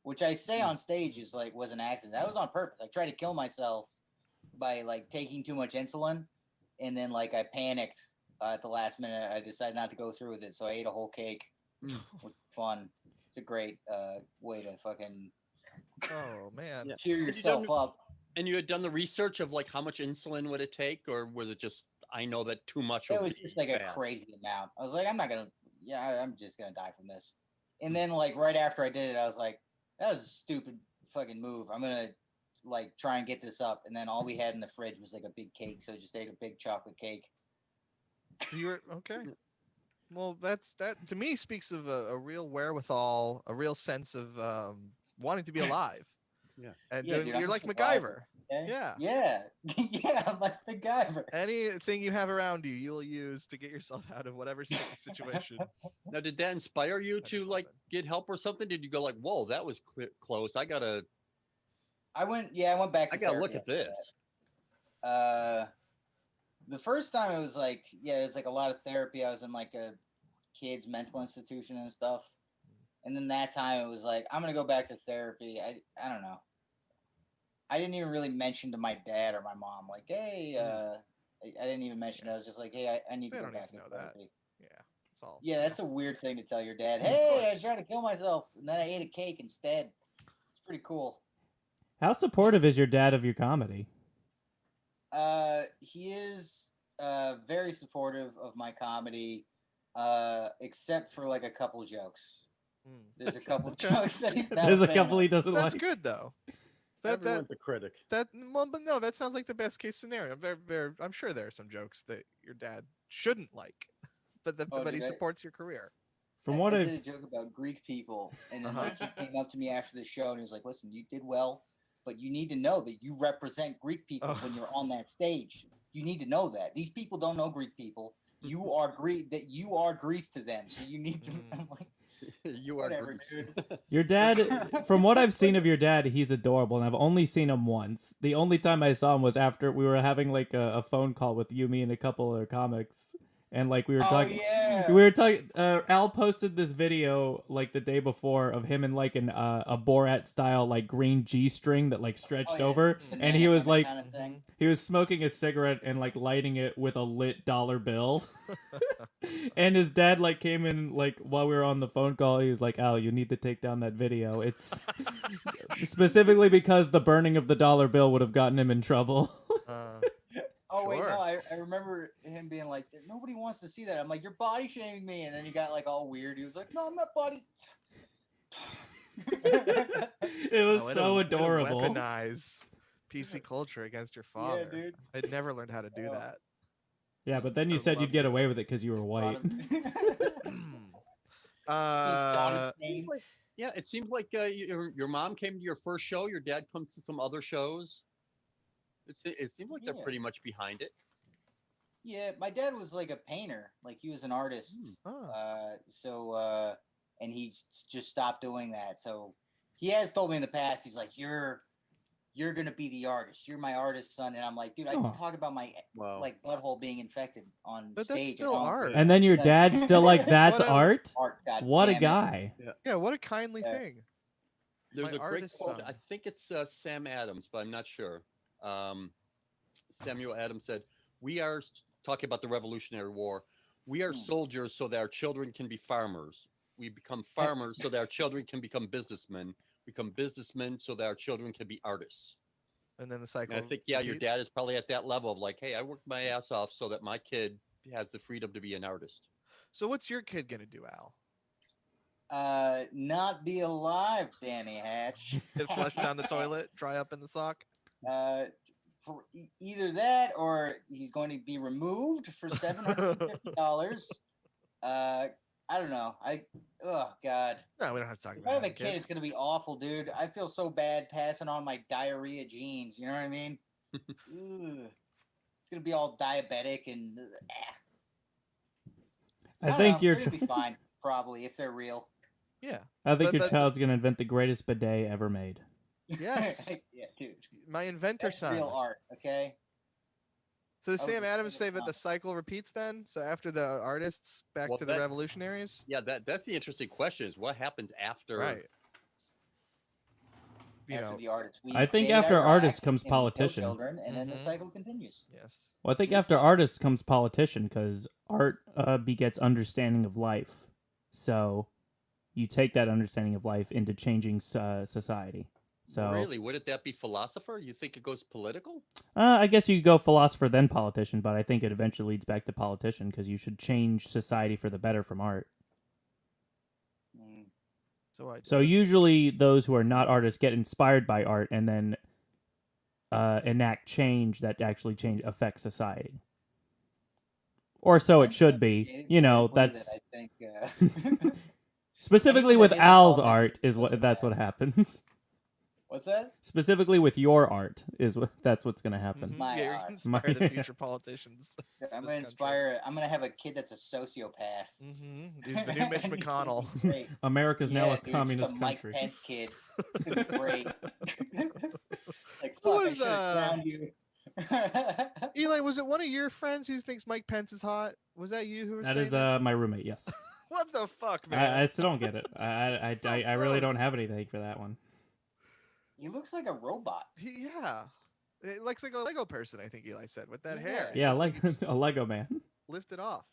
Speaker 4: which I say on stage is was an accident. That was on purpose. I tried to kill myself by taking too much insulin, and then I panicked at the last minute. I decided not to go through with it, so I ate a whole cake. Which was fun. It's a great way to fucking
Speaker 2: Oh man.
Speaker 3: Yeah.
Speaker 4: cheer
Speaker 3: Have you
Speaker 4: yourself
Speaker 3: done-
Speaker 4: up.
Speaker 3: And you had done the research of like how much insulin would it take, or was it just I know that too much?
Speaker 4: It was just like a crazy amount. I was like, I'm just gonna die from this. And then like right after I did it, I was like, that was a stupid fucking move. I'm gonna like try and get this up. And then all we had in the fridge was like a big cake, so I just ate a big chocolate cake.
Speaker 2: You were okay. Well, that to me speaks of a real wherewithal, a real sense of wanting to be alive.
Speaker 3: Yeah.
Speaker 2: And
Speaker 4: Yeah, dude,
Speaker 2: you're
Speaker 4: I'm
Speaker 2: like
Speaker 4: a survivor,
Speaker 2: MacGyver.
Speaker 4: okay?
Speaker 2: Yeah.
Speaker 4: Yeah. Yeah, I'm like MacGyver.
Speaker 2: Anything you have around you, you'll use to get yourself out of whatever situation.
Speaker 3: Now, did that inspire you
Speaker 2: Might be
Speaker 3: to like
Speaker 2: something.
Speaker 3: get help or something? Did you go like, whoa, that was close. I
Speaker 4: went back to
Speaker 3: gotta look
Speaker 4: therapy
Speaker 3: at this.
Speaker 4: The first time it was like, yeah, it was like a lot of therapy. I was in like a kids mental institution and stuff. And then that time it was like, I'm going to go back to therapy. I don't know. I didn't even really mention to my dad or my mom, like, hey, I didn't even mention it. I was just like, hey, I need to go back to therapy.
Speaker 2: Yeah. That's all.
Speaker 4: Yeah, that's a weird thing to tell your dad. Hey, I tried to kill myself and then I ate a cake instead. It's pretty cool.
Speaker 1: How supportive is your dad of your comedy?
Speaker 4: He is very supportive of my comedy, except for like a couple jokes. There's a couple jokes that he's not
Speaker 1: There's a
Speaker 4: fan
Speaker 1: couple
Speaker 4: of.
Speaker 1: he doesn't
Speaker 2: That's
Speaker 1: like.
Speaker 2: good though.
Speaker 3: Everyone's a critic.
Speaker 2: But no, that sounds like the best case scenario. I'm sure there are some jokes that your dad shouldn't like, but he supports your career.
Speaker 1: From what
Speaker 4: I did a joke about Greek people, and then like he came up to me after the show and he was like, "Listen, you did well, but you need to know that you represent Greek people when you're on that stage. You need to know that these people don't know Greek people. You are Greek. That you are Greece to them. So you need to." I'm like,
Speaker 3: you are
Speaker 4: whatever,
Speaker 3: Greece.
Speaker 4: dude.
Speaker 1: Your dad, from what I've seen of your dad, he's adorable, and I've only seen him once. The only time I saw him was after we were having like a phone call with you, me, and a couple of comics, and like we were talking.
Speaker 4: Yeah.
Speaker 1: We were talking. Al posted this video like the day before of him in like a Borat style like green G-string that like stretched over, and he was like,
Speaker 4: kind of
Speaker 1: he was smoking a cigarette and like lighting it with a lit dollar bill. And his dad like came in like while we were on the phone call. He was like, "Al, you need to take down that video. It's specifically because the burning of the dollar bill would have gotten him in trouble."
Speaker 4: Oh wait, no, I remember him being like, "Nobody wants to see that." I'm like, "You're body shaming me," and then he got like all weird. He was like, "No, I'm not body."
Speaker 1: It was so adorable.
Speaker 2: Weaponize PC culture against your father.
Speaker 4: Yeah, dude.
Speaker 2: I'd never learned how to do that.
Speaker 1: Yeah, but then you said you'd get away with it because you were white.
Speaker 3: Yeah, it seems like your mom came to your first show. Your dad comes to some other shows. It seems like they're pretty much behind it.
Speaker 4: Yeah, my dad was like a painter. Like he was an artist. And he just stopped doing that. So he has told me in the past, he's like, you're gonna be the artist. You're my artist, son. And I'm like, dude, I can talk about my like butthole being infected on
Speaker 2: but
Speaker 4: stage.
Speaker 2: That's still art.
Speaker 1: And then your dad's still like, that's art?
Speaker 4: God
Speaker 1: what a
Speaker 4: damn it.
Speaker 1: guy.
Speaker 2: Yeah, what a kindly thing.
Speaker 3: There's
Speaker 2: My
Speaker 3: a great
Speaker 2: artist
Speaker 3: quote.
Speaker 2: son.
Speaker 3: I think it's Sam Adams, but I'm not sure. Samuel Adams said, "We are talking about the Revolutionary War. We are soldiers so that our children can be farmers. We become farmers so that our children can become businessmen. Become businessmen so that our children can be artists."
Speaker 2: And then the cycle.
Speaker 3: And I think, yeah, your dad is probably at that level of like, hey, I worked my ass off so that my kid has the freedom to be an artist.
Speaker 2: So what's your kid gonna do, Al?
Speaker 4: Not be alive, Danny Hatch.
Speaker 2: Get flushed down the toilet, dry up in the sock.
Speaker 4: For either that or he's going to be removed for $750. I don't know. Oh God.
Speaker 2: No, we don't have to talk
Speaker 4: If
Speaker 2: about
Speaker 4: I have
Speaker 2: it.
Speaker 4: a kid, it's gonna be awful, dude. I feel so bad passing on my diarrhea genes. You know what I mean? Ugh. It's gonna be all diabetic and.
Speaker 1: I think
Speaker 4: you're
Speaker 1: you're
Speaker 4: gonna be fine, probably, if they're real.
Speaker 2: Yeah.
Speaker 1: I think your child's gonna invent the greatest bidet ever made.
Speaker 2: Yes.
Speaker 4: Yeah, dude.
Speaker 2: My inventor
Speaker 4: That's
Speaker 2: son.
Speaker 4: real art, okay?
Speaker 2: So does
Speaker 4: That was
Speaker 2: Sam
Speaker 4: a
Speaker 2: Adams say
Speaker 4: single
Speaker 2: that the cycle repeats then? So after the artists, back
Speaker 3: Well,
Speaker 2: to the
Speaker 3: that-
Speaker 2: revolutionaries?
Speaker 3: Yeah, that's the interesting question is what happens after.
Speaker 2: Right. You
Speaker 4: After
Speaker 2: know,
Speaker 4: the artist. We
Speaker 1: I think
Speaker 4: invade
Speaker 1: after
Speaker 4: Iraq
Speaker 1: artist comes
Speaker 4: and we kill
Speaker 1: politician.
Speaker 4: children, and then the
Speaker 2: Mhm.
Speaker 4: cycle continues.
Speaker 2: yes.
Speaker 1: Well, I think after artist comes politician because art begets understanding of life. So you take that understanding of life into changing society. So
Speaker 3: really, wouldn't that be philosopher? You think it goes political?
Speaker 1: I guess you could go philosopher then politician, but I think it eventually leads back to politician because you should change society for the better from art. So usually those who are not artists get inspired by art and then enact change that actually affects society. Or so it should be. You know, that's
Speaker 4: I think
Speaker 1: specifically
Speaker 4: anyone
Speaker 1: with
Speaker 4: that isn't
Speaker 1: Al's
Speaker 4: politics
Speaker 1: art is
Speaker 4: goes
Speaker 1: that's
Speaker 4: bad.
Speaker 1: what happens.
Speaker 4: What's that?
Speaker 1: Specifically with your art that's what's going to happen.
Speaker 2: Mhm.
Speaker 4: My
Speaker 2: Yeah, you're
Speaker 4: art.
Speaker 2: gonna inspire the future politicians.
Speaker 4: I'm gonna inspire. I'm gonna have a kid that's a sociopath.
Speaker 2: He's the new Mitch
Speaker 4: And he's
Speaker 2: McConnell.
Speaker 4: gonna be great.
Speaker 1: America's now a
Speaker 4: Dude,
Speaker 1: communist
Speaker 4: just a
Speaker 1: country.
Speaker 4: Mike Pence kid. It's gonna be great. Like,
Speaker 2: Who
Speaker 4: fuck, I
Speaker 2: was,
Speaker 4: should've drowned you.
Speaker 2: Eli, was it one of your friends who thinks Mike Pence is hot? Was that you who was
Speaker 1: That
Speaker 2: saying
Speaker 1: is
Speaker 2: that?
Speaker 1: my roommate, yes.
Speaker 2: What the fuck, man?
Speaker 1: I still don't get it. I really don't have anything for that one.
Speaker 4: He looks like a robot.
Speaker 2: Yeah. It looks like a Lego person, I think Eli said, with that hair. It
Speaker 1: Yeah,
Speaker 2: looks
Speaker 1: like
Speaker 2: he just
Speaker 1: a Lego man.
Speaker 2: lifted off.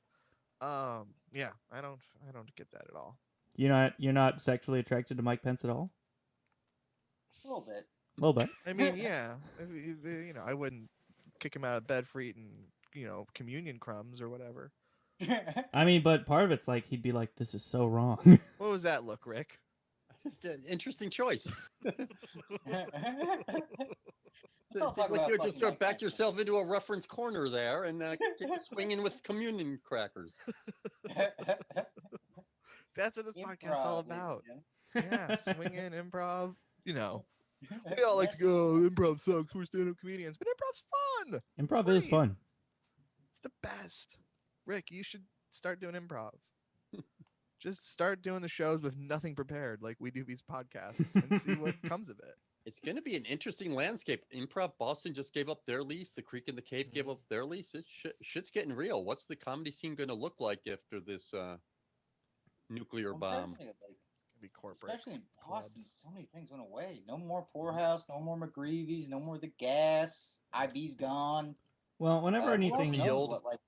Speaker 2: Yeah, I don't get that at all.
Speaker 1: You're not sexually attracted to Mike Pence at all?
Speaker 4: A little bit.
Speaker 1: A little bit.
Speaker 2: I mean, yeah, I wouldn't kick him out of bed for eating, communion crumbs or whatever.
Speaker 1: I mean, but part of it's like he'd be like, "This is so wrong."
Speaker 2: What was that look, Rick?
Speaker 3: Interesting choice.
Speaker 4: Let's
Speaker 3: Like
Speaker 4: talk about
Speaker 3: you just
Speaker 4: fucking
Speaker 3: sort of
Speaker 4: Mike
Speaker 3: back
Speaker 4: Pence.
Speaker 3: yourself into a reference corner there and keep swinging with communion crackers.
Speaker 2: That's what this podcast's all
Speaker 4: Improv,
Speaker 2: about.
Speaker 4: ladies
Speaker 2: Yeah, swinging, improv. We all like to go, improv sucks, we're stand-up comedians, but improv's fun.
Speaker 1: Improv
Speaker 2: It's
Speaker 1: is
Speaker 2: great.
Speaker 1: fun.
Speaker 2: It's the best. Rick, you should start doing improv. Just start doing the shows with nothing prepared, like we do these podcasts, and see what comes of it.
Speaker 3: It's going to be an interesting landscape. Improv Boston just gave up their lease. The Creek and the Cave gave up their lease. Shit's getting real. What's the comedy scene going to look like after this nuclear bomb?
Speaker 2: It's gonna be corporate.
Speaker 4: Especially in
Speaker 2: clubs.
Speaker 4: Boston, so many things went away. No more Poorhouse, no more McGreevy's, no more the gas. IB's gone.
Speaker 1: Well, whenever
Speaker 4: Who else
Speaker 1: anything,
Speaker 4: knows
Speaker 3: Field.
Speaker 4: what, like,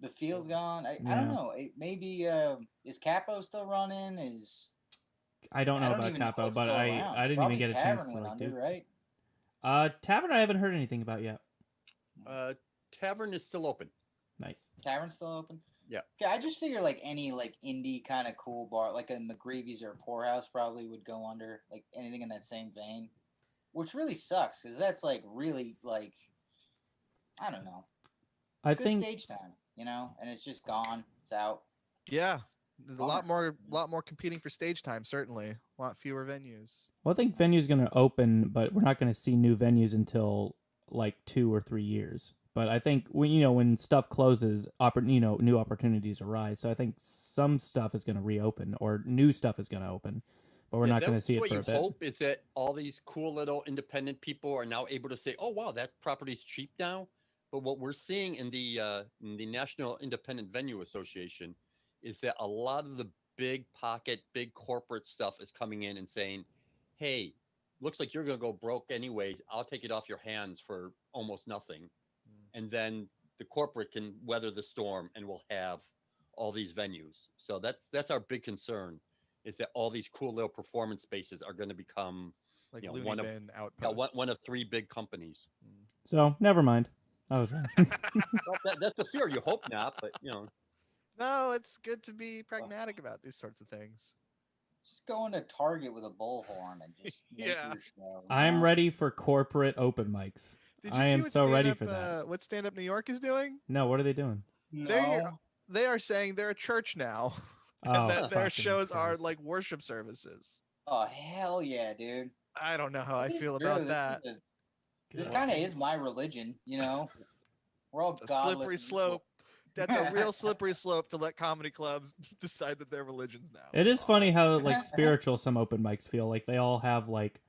Speaker 4: the field's gone. I
Speaker 1: Yeah.
Speaker 4: don't know. Maybe is Capo still running?
Speaker 1: I don't know about
Speaker 4: even know
Speaker 1: Capo,
Speaker 4: what's
Speaker 1: but
Speaker 4: still
Speaker 1: I
Speaker 4: around.
Speaker 1: didn't
Speaker 4: Probably
Speaker 1: even get a chance
Speaker 4: Tavern
Speaker 1: to
Speaker 4: went
Speaker 1: like
Speaker 4: under,
Speaker 1: do.
Speaker 4: right?
Speaker 1: Tavern, I haven't heard anything about yet.
Speaker 3: Tavern is still open.
Speaker 1: Nice.
Speaker 4: Tavern's still open.
Speaker 3: Yeah.
Speaker 4: Okay, I just figure like any like indie kind of cool bar, like a McGreevy's or a Poorhouse, probably would go under. Like anything in that same vein, which really sucks because that's like really like I don't know.
Speaker 1: I
Speaker 4: Good
Speaker 1: think
Speaker 4: stage time, and it's just gone. It's out.
Speaker 2: Yeah, there's a
Speaker 4: Bummer.
Speaker 2: lot more competing for stage time. Certainly, a lot fewer venues.
Speaker 1: Well, I think venues going to open, but we're not going to see new venues until like 2 or 3 years. But I think when stuff closes, new opportunities arise. So I think some stuff is going to reopen or new stuff is going to open, but we're not going to see it for a
Speaker 3: What
Speaker 1: bit.
Speaker 3: you hope is that all these cool little independent people are now able to say, "Oh wow, that property's cheap now." But what we're seeing in the National Independent Venue Association is that a lot of the big pocket, big corporate stuff is coming in and saying, "Hey, looks like you're going to go broke anyways. I'll take it off your hands for almost nothing." And then the corporate can weather the storm and we'll have all these venues. So that's our big concern is that all these cool little performance spaces are going to become
Speaker 2: Like
Speaker 3: one of
Speaker 2: outposts.
Speaker 3: one of 3 big companies.
Speaker 1: So never mind. I was wrong.
Speaker 3: Well, that's the fear. You hope not, but
Speaker 2: No, it's good to be pragmatic about these sorts of things.
Speaker 4: Just go into Target with a bullhorn and just make
Speaker 2: Yeah.
Speaker 4: your show.
Speaker 1: I'm ready for corporate open mics.
Speaker 2: Did you
Speaker 1: I
Speaker 2: see
Speaker 1: am
Speaker 2: what
Speaker 1: so ready
Speaker 2: Stand
Speaker 1: for
Speaker 2: Up,
Speaker 1: that.
Speaker 2: What Stand Up New York is doing?
Speaker 1: No, what are they doing?
Speaker 4: No.
Speaker 2: They are saying they're a church now,
Speaker 1: Oh,
Speaker 2: and that their
Speaker 1: fucking
Speaker 2: shows are
Speaker 1: Christ.
Speaker 2: like worship services.
Speaker 4: Oh hell yeah, dude.
Speaker 2: I don't know how I
Speaker 4: It's
Speaker 2: feel
Speaker 4: true,
Speaker 2: about
Speaker 4: this
Speaker 2: that.
Speaker 4: is This
Speaker 1: God.
Speaker 4: kind of is my religion, We're all
Speaker 2: It's a
Speaker 4: godless
Speaker 2: slippery
Speaker 4: people.
Speaker 2: slope. That's a real slippery slope to let comedy clubs decide that they're religions now.
Speaker 1: It is funny how like spiritual some open mics feel like they all have like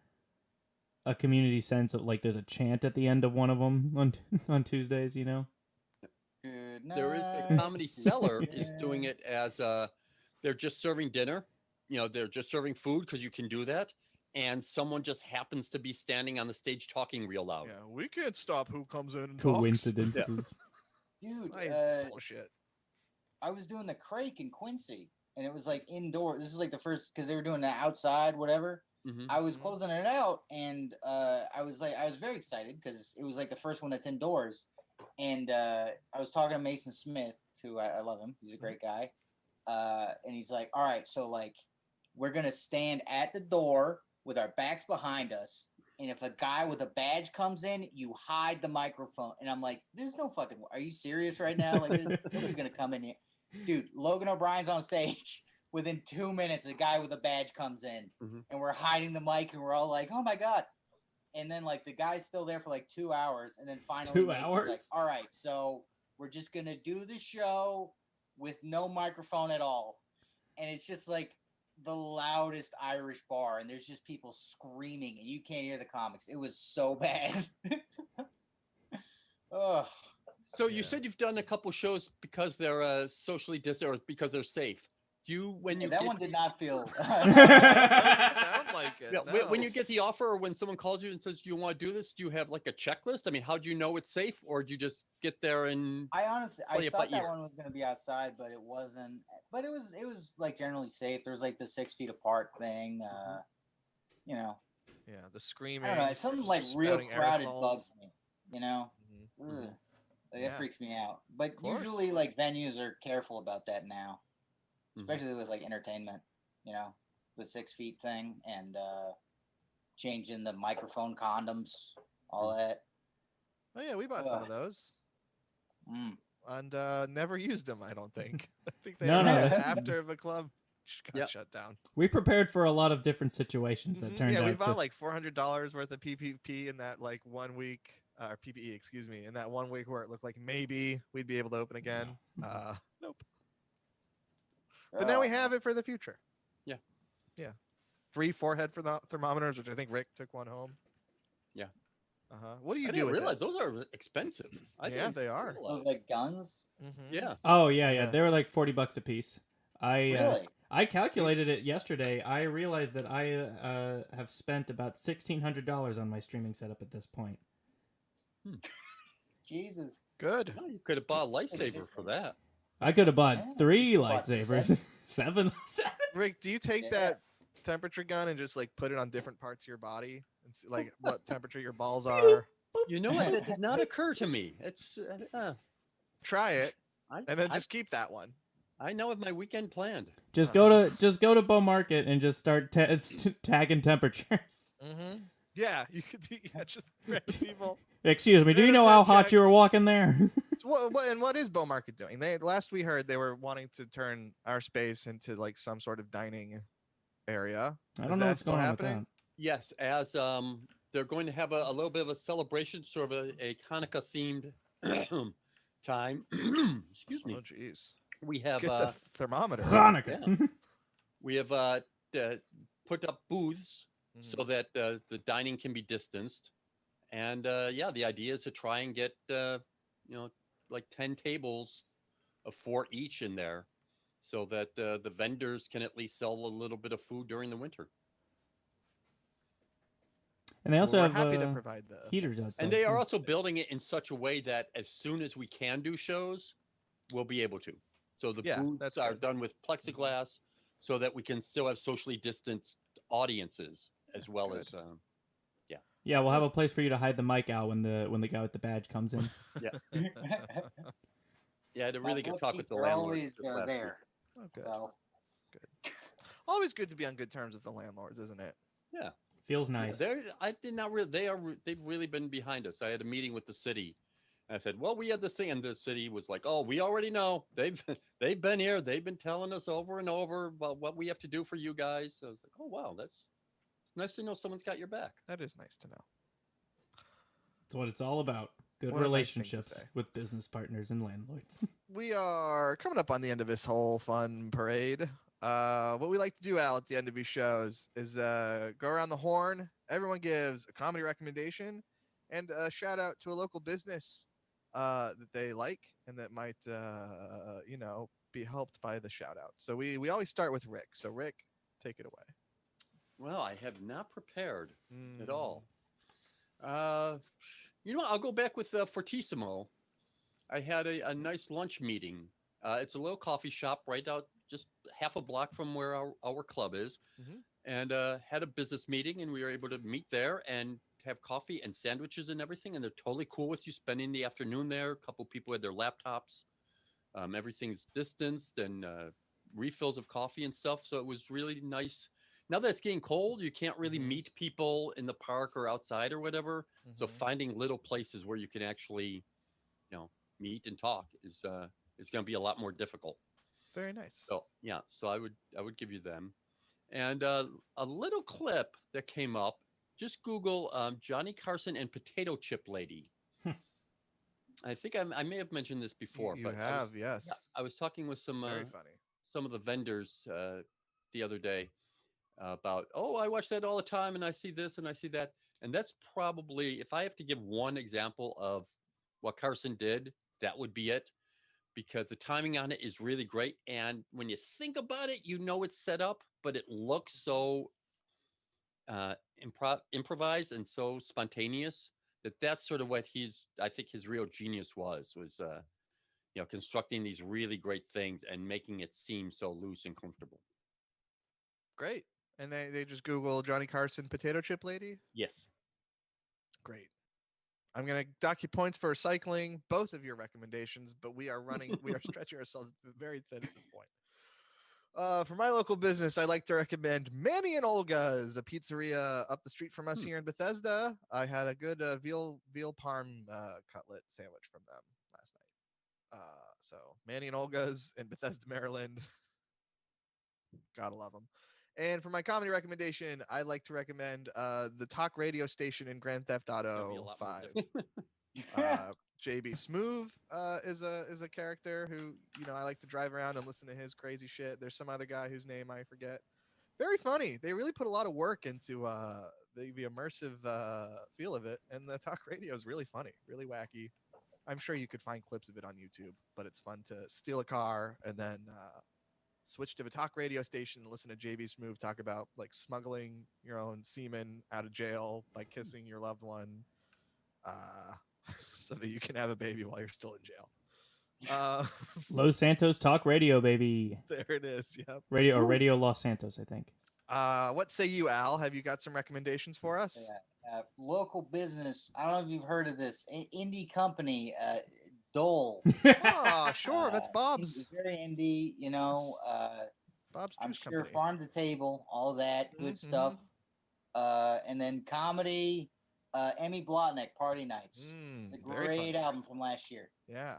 Speaker 1: a community sense of like there's a chant at the end of one of them on Tuesdays,
Speaker 4: Good
Speaker 3: there is
Speaker 4: night.
Speaker 3: the Comedy Cellar is doing it as they're just serving dinner. They're just serving food because you can do that. And someone just happens to be standing on the stage talking real loud.
Speaker 2: Yeah, we can't stop who comes in and talks.
Speaker 1: coincidences.
Speaker 4: Dude,
Speaker 2: It's bullshit.
Speaker 4: I was doing the Crake in Quincy, and it was like indoor. This is like the first because they were doing that outside, whatever. I was closing it out, and I was very excited because it was like the first one that's indoors. And I was talking to Mason Smith, who I love him. He's a great guy. And he's like, all right, so like we're gonna stand at the door with our backs behind us, and if a guy with a badge comes in, you hide the microphone. And I'm like, there's no fucking. Are you serious right now? Like nobody's gonna come in here, dude. Logan O'Brien's on stage. Within 2 minutes, a guy with a badge comes in, and we're hiding the mic, and we're all like, "Oh my god!" And then like the guy's still there for like 2 hours, and then finally Mason's like, "All right, so we're just gonna do the show with no microphone at all," and it's just like the loudest Irish bar, and there's just people screaming, and you can't hear the comics. It was so bad.
Speaker 3: Oh. So you said you've done a couple shows because they're socially distant or because they're safe.
Speaker 4: That one did not feel.
Speaker 2: Doesn't sound like it.
Speaker 3: Yeah,
Speaker 2: No.
Speaker 3: when you get the offer, or when someone calls you and says, "Do you want to do this?" Do you have like a checklist? I mean, how do you know it's safe, or do you just get there and?
Speaker 4: I thought that one was going to be outside, but it wasn't. But it was like generally safe. There was like the 6 feet apart thing. You know.
Speaker 2: Yeah, the screaming.
Speaker 4: I don't know. Something like real crowded bugs me. You know. That freaks me out. But usually, like venues are careful about that now. Especially with like entertainment, you know, the 6 feet thing and changing the microphone condoms, all that.
Speaker 2: Oh yeah, we bought some of those, and never used them. I don't think. I think they were after the club got shut down.
Speaker 1: We prepared for a lot of different situations that turned out.
Speaker 2: Yeah, we bought like $400 worth of PPP in that like 1 week, or PPE, excuse me, in that 1 week where it looked like maybe we'd be able to open again. Nope. But now we have it for the future.
Speaker 3: Yeah.
Speaker 2: Yeah. 3 forehead thermometers, which I think Rick took one home.
Speaker 3: Yeah.
Speaker 2: What do you
Speaker 3: I
Speaker 2: do
Speaker 3: didn't
Speaker 2: with
Speaker 3: realize
Speaker 2: it?
Speaker 3: those are expensive.
Speaker 2: Yeah, they are.
Speaker 4: Those like guns?
Speaker 3: Yeah.
Speaker 1: Oh, yeah. They were like $40 a piece.
Speaker 4: Really?
Speaker 1: I calculated it yesterday. I realized that I have spent about $1,600 on my streaming setup at this point.
Speaker 4: Jesus.
Speaker 2: Good.
Speaker 3: Well, you could have bought a lightsaber for that.
Speaker 1: I could have bought 3 lightsabers. 7.
Speaker 2: Rick, do you take that temperature gun and just like put it on different parts of your body and see like what temperature your balls are?
Speaker 3: You know what? That did not occur to me. It's
Speaker 2: try it, and then just keep that one.
Speaker 3: I know of my weekend planned.
Speaker 1: Just go to Bow Market and just start tagging temperatures.
Speaker 2: Yeah, you could be just random people.
Speaker 1: Excuse me, do you know how hot you were walking there?
Speaker 2: And what is Bow Market doing? Last we heard they were wanting to turn our space into like some sort of dining area.
Speaker 1: I don't know what's going on with that.
Speaker 3: Yes, as they're going to have a little bit of a celebration, sort of a Hanukkah themed time. Excuse me.
Speaker 2: Oh, jeez.
Speaker 3: We have
Speaker 2: get the thermometer.
Speaker 1: Hanukkah.
Speaker 3: Yeah. We have put up booths so that the dining can be distanced, and the idea is to try and get like 10 tables of 4 each in there, so that the vendors can at least sell a little bit of food during the winter.
Speaker 1: And they also have
Speaker 2: happy to provide the
Speaker 1: heaters outside.
Speaker 3: And they are also building it in such a way that as soon as we can do shows, we'll be able to. So the booths are done with plexiglass, so that we can still have socially distanced audiences as well as.
Speaker 1: Yeah, we'll have a place for you to hide the mic out when the guy with the badge comes in.
Speaker 3: Yeah. Yeah, I had a really good talk with the landlord.
Speaker 4: Always there.
Speaker 2: Oh, good.
Speaker 4: So.
Speaker 2: Good. Always good to be on good terms with the landlords, isn't it?
Speaker 3: Yeah.
Speaker 1: Feels nice.
Speaker 3: They've really been behind us. I had a meeting with the city. And I said, well, we had this thing, and the city was like, oh, we already know. They've been here. They've been telling us over and over about what we have to do for you guys. So I was like, oh, wow, it's nice to know someone's got your back.
Speaker 2: That is nice to know.
Speaker 1: That's what it's all about. Good relationships with business partners and landlords.
Speaker 2: We are coming up on the end of this whole fun parade. What we like to do, Al, at the end of these shows is go around the horn. Everyone gives a comedy recommendation and a shout out to a local business that they like and that might, be helped by the shout out. So we always start with Rick. So Rick, take it away.
Speaker 3: Well, I have not prepared at all. I'll go back with Fortissimo. I had a nice lunch meeting. It's a little coffee shop right out just half a block from where our club is. and had a business meeting, and we were able to meet there and have coffee and sandwiches and everything. And they're totally cool with you spending the afternoon there. A couple people had their laptops. Everything's distanced and refills of coffee and stuff. So it was really nice. Now that it's getting cold, you can't really meet people in the park or outside or whatever. So finding little places where you can actually, meet and talk is going to be a lot more difficult.
Speaker 2: Very nice.
Speaker 3: So yeah, so I would give you them. And a little clip that came up. Just Google Johnny Carson and Potato Chip Lady. I think I may have mentioned this before,
Speaker 2: You
Speaker 3: but
Speaker 2: have, yes.
Speaker 3: yeah, I was talking with
Speaker 2: Very funny.
Speaker 3: some of the vendors the other day about, oh, I watch that all the time, and I see this and I see that, and that's probably, if I have to give one example of what Carson did, that would be it, because the timing on it is really great, and when you think about it, it's set up, but it looks so improvised and so spontaneous that's sort of what I think his real genius was constructing these really great things and making it seem so loose and comfortable.
Speaker 2: Great. And they just Google Johnny Carson Potato Chip Lady?
Speaker 3: Yes.
Speaker 2: Great. I'm going to dock you points for recycling both of your recommendations, but we are stretching ourselves very thin at this point. For my local business, I like to recommend Manny and Olga's, a pizzeria up the street from us here in Bethesda. I had a good veal parm cutlet sandwich from them last night. So Manny and Olga's in Bethesda, Maryland. Gotta love them. And for my comedy recommendation, I'd like to recommend the talk radio station in Grand Theft Auto 5. JB Smoove is a character who I like to drive around and listen to his crazy shit. There's some other guy whose name I forget. Very funny. They really put a lot of work into the immersive feel of it, and the talk radio is really funny, really wacky. I'm sure you could find clips of it on YouTube, but it's fun to steal a car and then switch to a talk radio station and listen to JB Smoove talk about like smuggling your own semen out of jail by kissing your loved one. So that you can have a baby while you're still in jail.
Speaker 1: Los Santos Talk Radio, baby.
Speaker 2: There it is. Yep.
Speaker 1: Radio Los Santos, I think.
Speaker 2: What say you, Al? Have you got some recommendations for us?
Speaker 4: Yeah. Local business. I don't know if you've heard of this indie company, Dole.
Speaker 2: Oh, sure. That's Bob's.
Speaker 4: It's very indie,
Speaker 2: Bob's
Speaker 4: I'm
Speaker 2: Juice
Speaker 4: sure
Speaker 2: Company.
Speaker 4: Farm to Table, all that good stuff. And then comedy. Emmy Blotnick, Party Nights. It's a great album from last year.
Speaker 2: Yeah.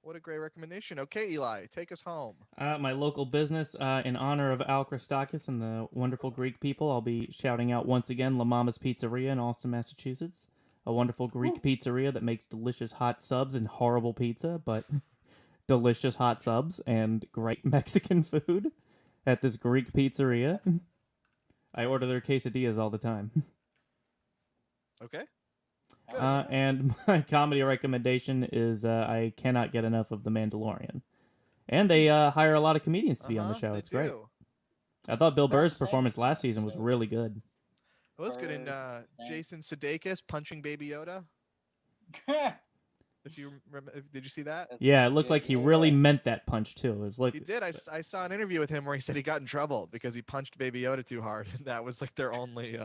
Speaker 2: What a great recommendation. Okay, Eli, take us home.
Speaker 1: My local business, in honor of Al Christakis and the wonderful Greek people, I'll be shouting out once again La Mama's Pizzeria in Allston, Massachusetts. A wonderful Greek pizzeria that makes delicious hot subs and horrible pizza, but delicious hot subs and great Mexican food at this Greek pizzeria. I order their quesadillas all the time.
Speaker 2: Okay.
Speaker 1: And my comedy recommendation is I cannot get enough of The Mandalorian. And they hire a lot of comedians to be on the show. It's great. I thought Bill Burr's performance last season was really good.
Speaker 2: It was good. And Jason Sudeikis punching Baby Yoda. If you remember, did you see that?
Speaker 1: Yeah, it looked like he really meant that punch too. It was like
Speaker 2: he did. I saw an interview with him where he said he got in trouble because he punched Baby Yoda too hard, and that was like their only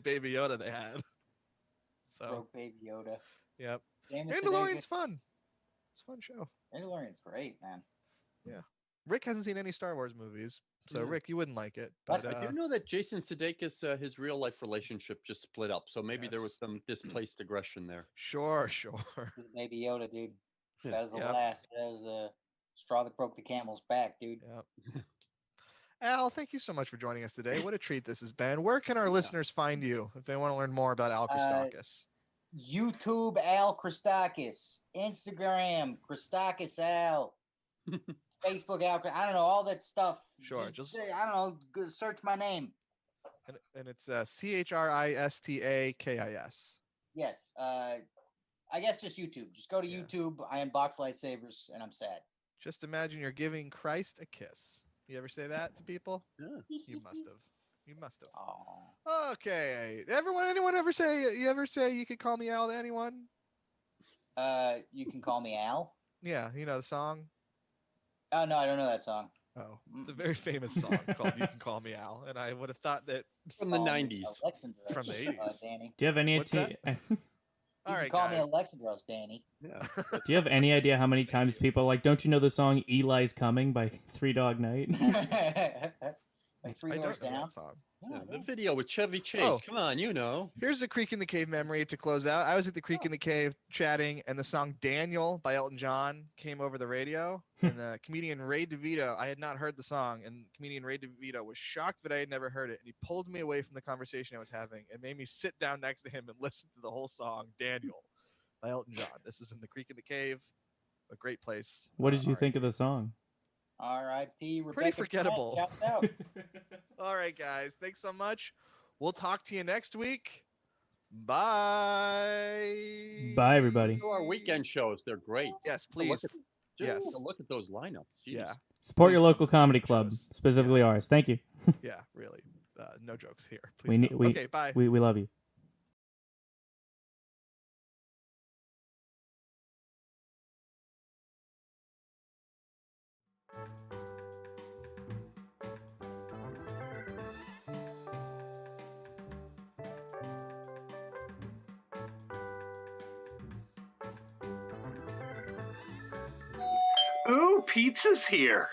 Speaker 2: Baby Yoda they had. So
Speaker 4: broke Baby Yoda.
Speaker 2: Yep. Mandalorian's fun. It's a fun show.
Speaker 4: Mandalorian's great, man.
Speaker 2: Yeah. Rick hasn't seen any Star Wars movies, so Rick, you wouldn't like it. But
Speaker 3: I do know that Jason Sudeikis, his real life relationship just split up, so maybe there was some displaced aggression there.
Speaker 2: Sure.
Speaker 4: Baby Yoda, dude. That was the last. That was the straw that broke the camel's back, dude.
Speaker 2: Yep. Al, thank you so much for joining us today. What a treat this has been. Where can our listeners find you if they want to learn more about Al Christakis?
Speaker 4: YouTube Al Christakis, Instagram Christakis Al, Facebook Al. I don't know, all that stuff.
Speaker 2: Sure,
Speaker 4: just I don't know. Search my name.
Speaker 2: And it's CHRISTAKIS.
Speaker 4: Yes. I guess just YouTube. Just go to YouTube. I unbox lightsabers, and I'm sad.
Speaker 2: Just imagine you're giving Christ a kiss. You ever say that to people?
Speaker 3: Yeah.
Speaker 2: You must have.
Speaker 4: Aww.
Speaker 2: Okay. Anyone ever say you could call me Al to anyone?
Speaker 4: You can call me Al.
Speaker 2: Yeah, you know the song.
Speaker 4: Oh no, I don't know that song.
Speaker 2: Oh, it's a very famous song called "You Can Call Me Al," and I would have thought that
Speaker 3: from the '90s,
Speaker 2: from the '80s.
Speaker 4: Danny.
Speaker 1: Do you have any
Speaker 2: What's
Speaker 1: idea?
Speaker 2: All right,
Speaker 4: call
Speaker 2: guys.
Speaker 4: me Alexandros, Danny.
Speaker 3: yeah.
Speaker 1: Do you have any idea how many times people like? Don't you know the song "Eli's Coming" by Three Dog Night?
Speaker 4: Like Three
Speaker 2: I
Speaker 4: Doors
Speaker 2: don't know
Speaker 4: Down.
Speaker 2: that song.
Speaker 3: Yeah, the video with Chevy Chase.
Speaker 2: Oh.
Speaker 3: Come on, you know.
Speaker 2: Here's a Creek in the Cave memory to close out. I was at the Creek in the Cave chatting, and the song "Daniel" by Elton John came over the radio. And the comedian Ray DeVito, I had not heard the song, and comedian Ray DeVito was shocked that I had never heard it. And he pulled me away from the conversation I was having and made me sit down next to him and listen to the whole song "Daniel" by Elton John. This was in the Creek in the Cave, a great place.
Speaker 1: What did you think of the song?
Speaker 4: R.I.P. Rebecca.
Speaker 2: Pretty forgettable.
Speaker 4: Shouts out.
Speaker 2: All right, guys. Thanks so much. We'll talk to you next week. Bye.
Speaker 1: Bye, everybody.
Speaker 3: To our weekend shows, they're great.
Speaker 2: Yes, please.
Speaker 3: Yes.
Speaker 2: Yes.
Speaker 3: Look at those lineups. Jeez.
Speaker 2: Yeah.
Speaker 1: Support
Speaker 2: Please
Speaker 1: your
Speaker 2: come
Speaker 1: local
Speaker 2: to
Speaker 1: comedy
Speaker 2: shows.
Speaker 1: club, specifically ours. Thank you.
Speaker 2: Yeah, really. No jokes here. Please. Okay, bye.
Speaker 1: We love you.
Speaker 5: Ooh, pizza's here.